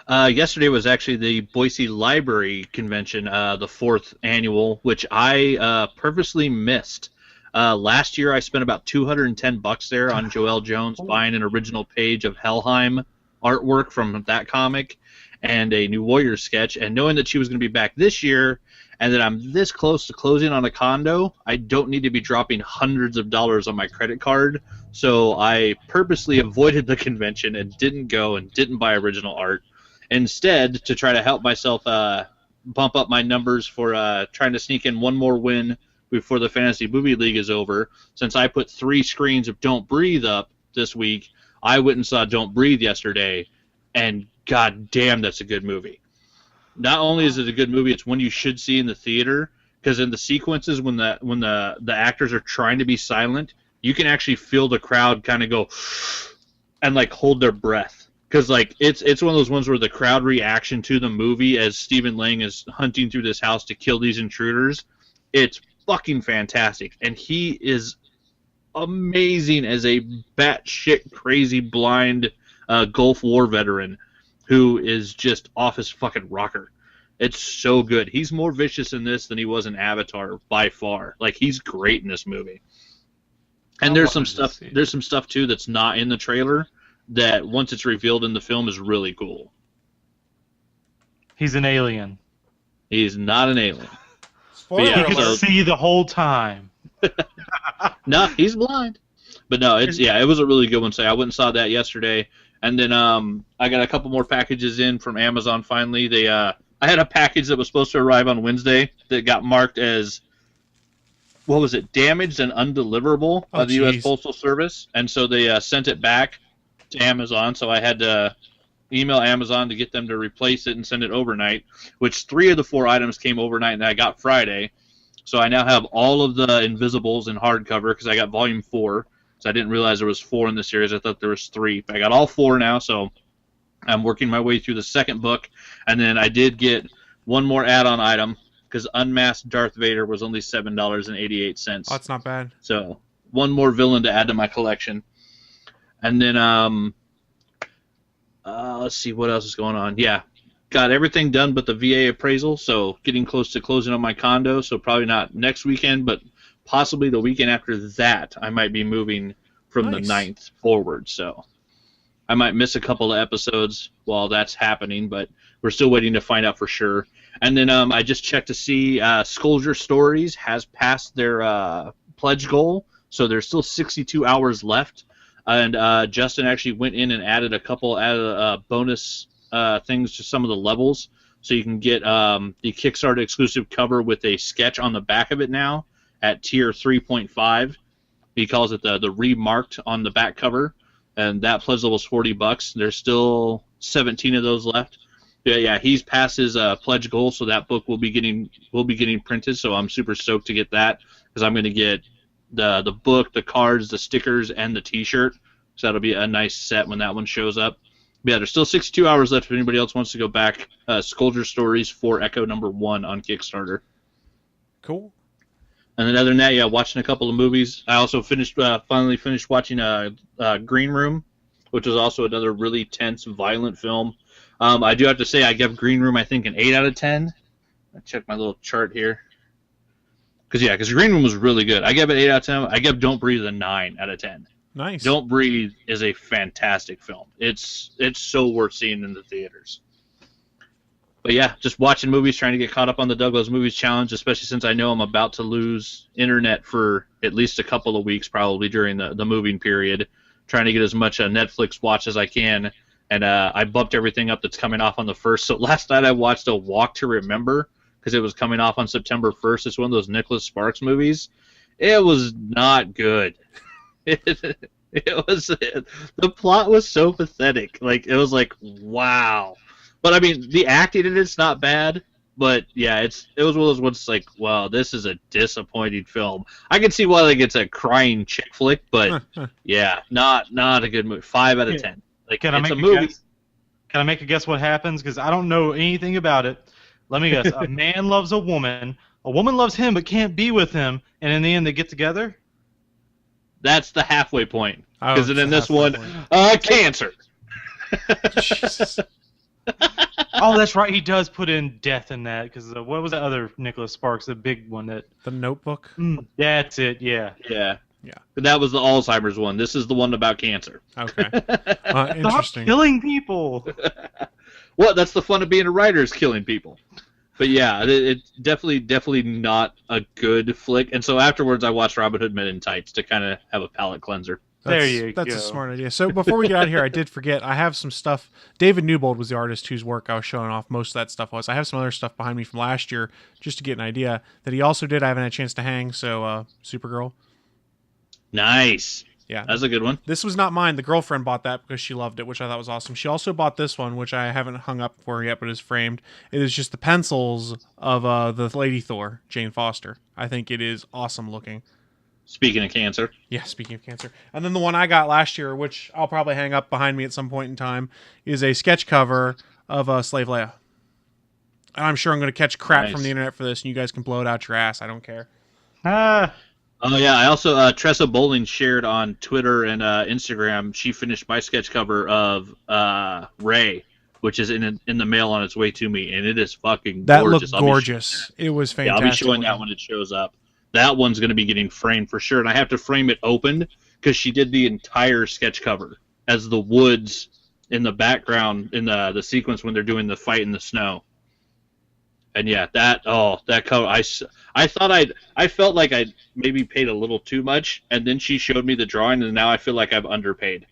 Yesterday was actually the Boise Library Convention, the 4th annual, which I purposely missed. Last year, I spent about $210 there on Joelle Jones buying an original page of Helheim artwork from that comic and a New Warriors sketch. And knowing that she was going to be back this year and that I'm this close to closing on a condo, I don't need to be dropping hundreds of dollars on my credit card. So I purposely avoided the convention and didn't go and didn't buy original art. Instead, to try to help myself bump up my numbers for trying to sneak in one more win before the Fantasy Movie League is over, since I put 3 screens of Don't Breathe up this week, I went and saw Don't Breathe yesterday, and god damn, that's a good movie. Not only is it a good movie, it's one you should see in the theater, because in the sequences when the actors are trying to be silent, you can actually feel the crowd kind of go and like hold their breath. Because like it's one of those ones where the crowd reaction to the movie as Stephen Lang is hunting through this house to kill these intruders, it's fucking fantastic. And he is amazing as a batshit crazy blind Gulf War veteran who is just off his fucking rocker. It's so good. He's more vicious in this than he was in Avatar by far. Like, he's great in this movie. And there's some stuff too that's not in the trailer that once it's revealed in the film is really cool. He's an alien. He's not an alien. Yeah, he could see the whole time. No, he's blind. But no, it was a really good one. So I went and saw that yesterday, and then I got a couple more packages in from Amazon. Finally, I had a package that was supposed to arrive on Wednesday that got marked as what was it, damaged and undeliverable by the U.S. Postal Service, and so they sent it back to Amazon. So I had to email Amazon to get them to replace it and send it overnight, which 3 of the 4 items came overnight, and I got Friday. So I now have all of the Invisibles in hardcover because I got volume 4. So I didn't realize there was 4 in the series. I thought there was 3. But I got all 4 now, so I'm working my way through the second book. And then I did get one more add-on item because Unmasked Darth Vader was only $7.88. Oh, that's not bad. So one more villain to add to my collection. And then let's see what else is going on. Yeah, got everything done but the VA appraisal, so getting close to closing on my condo, so probably not next weekend, but possibly the weekend after that, I might be moving from the 9th forward, so I might miss a couple of episodes while that's happening, but we're still waiting to find out for sure. And then I just checked to see Scourger Stories has passed their pledge goal, so there's still 62 hours left. And Justin actually went in and added a couple bonus things to some of the levels, so you can get the Kickstarter exclusive cover with a sketch on the back of it now at tier 3.5. He calls it the remarked on the back cover, and that pledge level is $40. There's still 17 of those left. Yeah, he's past his pledge goal, so that book will be getting printed. So I'm super stoked to get that because I'm going to get the book, the cards, the stickers, and the T-shirt. So that'll be a nice set when that one shows up. But yeah, there's still 62 hours left if anybody else wants to go back. Scourger Stories for Echo #1 on Kickstarter. Cool. And then other than that, yeah, watching a couple of movies. I also finally finished watching Green Room, which was also another really tense, violent film. I do have to say I give Green Room, I think, an 8 out of 10. I check my little chart here. Because Green Room was really good. I gave it 8 out of 10. I gave Don't Breathe a 9 out of 10. Nice. Don't Breathe is a fantastic film. It's so worth seeing in the theaters. But yeah, just watching movies, trying to get caught up on the Douglas Movies Challenge, especially since I know I'm about to lose internet for at least a couple of weeks, probably during the moving period. Trying to get as much Netflix watch as I can. And I bumped everything up that's coming off on the 1st. So last night I watched A Walk to Remember, because it was coming off on September 1st. It's one of those Nicholas Sparks movies. It was not good. The plot was so pathetic. Like, it was like, wow. But I mean, the acting in it's not bad. But yeah, it was one of those ones like, wow, this is a disappointing film. I can see why it's a crying chick flick, but yeah, not a good movie. 5 out of 10. Like, Can I make a movie. guess? Can I make a guess what happens? Because I don't know anything about it. Let me guess. A man loves a woman loves him but can't be with him, and in the end they get together? That's the halfway point. Oh, Because in this one, cancer. Jesus. Oh, that's right. He does put in death in that. Because what was that other Nicholas Sparks, the big one that? The Notebook. That's it. Yeah. Yeah. Yeah. That was the Alzheimer's one. This is the one about cancer. Okay. Interesting. Stop killing people. Well, that's the fun of being a writer, is killing people. But yeah, it's definitely not a good flick. And so afterwards, I watched Robin Hood Men in Tights to kind of have a palate cleanser. That's a smart idea. So before we get out of here, I did forget. I have some stuff. David Newbold was the artist whose work I was showing off. Most of that stuff was. I have some other stuff behind me from last year, just to get an idea that he also did. I haven't had a chance to hang. So Supergirl. Nice. Yeah, that's a good one. This was not mine. The girlfriend bought that because she loved it, which I thought was awesome. She also bought this one, which I haven't hung up for her yet, but is framed. It is just the pencils of the Lady Thor, Jane Foster. I think it is awesome looking. Speaking of cancer. Yeah, speaking of cancer. And then the one I got last year, which I'll probably hang up behind me at some point in time, is a sketch cover of Slave Leia. And I'm sure I'm going to catch crap from the internet for this, and you guys can blow it out your ass. I don't care. Oh yeah, I also Tressa Bowling shared on Twitter and Instagram. She finished my sketch cover of Ray, which is in the mail on its way to me, and it is fucking that gorgeous. Looked gorgeous. It was fantastic. Yeah, I'll be showing that when it shows up. That one's going to be getting framed for sure, and I have to frame it open because she did the entire sketch cover as the woods in the background in the sequence when they're doing the fight in the snow. And yeah, that cover, I felt like I maybe paid a little too much, and then she showed me the drawing, and now I feel like I've underpaid,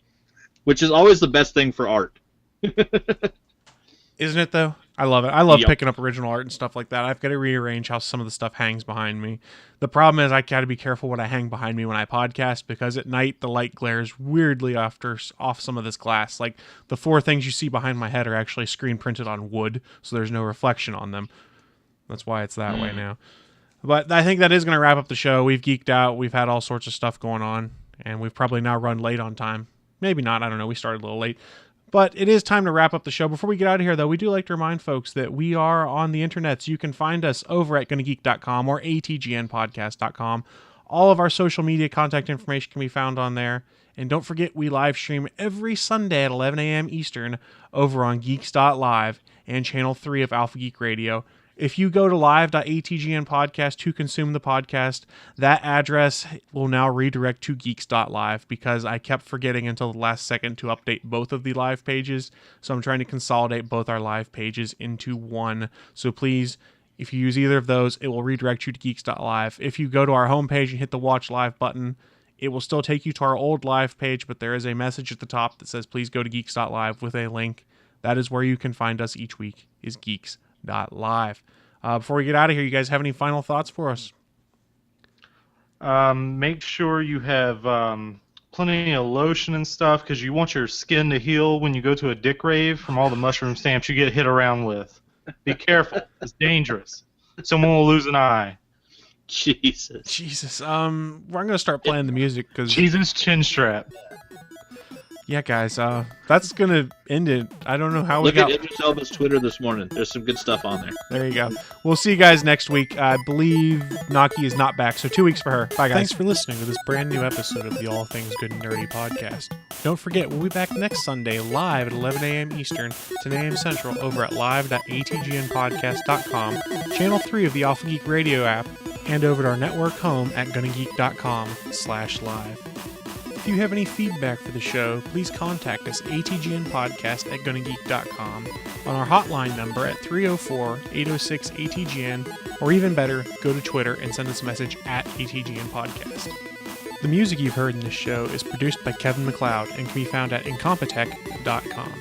which is always the best thing for art. Isn't it though? I love it. I love Yep. picking up original art and stuff like that. I've got to rearrange how some of the stuff hangs behind me. The problem is I got to be careful what I hang behind me when I podcast, because at night the light glares weirdly off some of this glass. Like the 4 things you see behind my head are actually screen printed on wood, so there's no reflection on them. That's why it's that way now. But I think that is going to wrap up the show. We've geeked out. We've had all sorts of stuff going on, and we've probably now run late on time. Maybe not. I don't know. We started a little late. But it is time to wrap up the show. Before we get out of here, though, we do like to remind folks that we are on the internet. So you can find us over at GonnaGeek.com or ATGNpodcast.com. All of our social media contact information can be found on there. And don't forget, we live stream every Sunday at 11 a.m. Eastern over on Geeks.live and Channel 3 of Alpha Geek Radio. If you go to live.atgn.podcast to consume the podcast, that address will now redirect to geeks.live, because I kept forgetting until the last second to update both of the live pages. So I'm trying to consolidate both our live pages into one. So please, if you use either of those, it will redirect you to geeks.live. If you go to our homepage and hit the watch live button, it will still take you to our old live page, but there is a message at the top that says please go to geeks.live with a link. That is where you can find us each week, is geeks.live. Before we get out of here, you guys have any final thoughts for us? Make sure you have plenty of lotion and stuff, because you want your skin to heal when you go to a dick rave from all the mushroom stamps you get hit around with. Be careful. It's dangerous. Someone will lose an eye. Jesus. I'm going to start playing the music, because Jesus chin strap. Yeah, guys, that's going to end it. I don't know how we Look got... at Idris Elba's Twitter this morning. There's some good stuff on there. There you go. We'll see you guys next week. I believe Naki is not back, so 2 weeks for her. Bye, guys. Thanks for listening to this brand new episode of the All Things Good and Nerdy podcast. Don't forget, we'll be back next Sunday live at 11 a.m. Eastern, 10 a.m. Central, over at live.atgnpodcast.com, Channel 3 of the Alpha Geek Radio app, and over at our network home at GonnaGeek.com/live. If you have any feedback for the show, please contact us atgnpodcast@GonnaGeek.com, on our hotline number at 304-806-ATGN, or even better, go to Twitter and send us a message at ATGNpodcast. The music you've heard in this show is produced by Kevin MacLeod and can be found at Incompetech.com.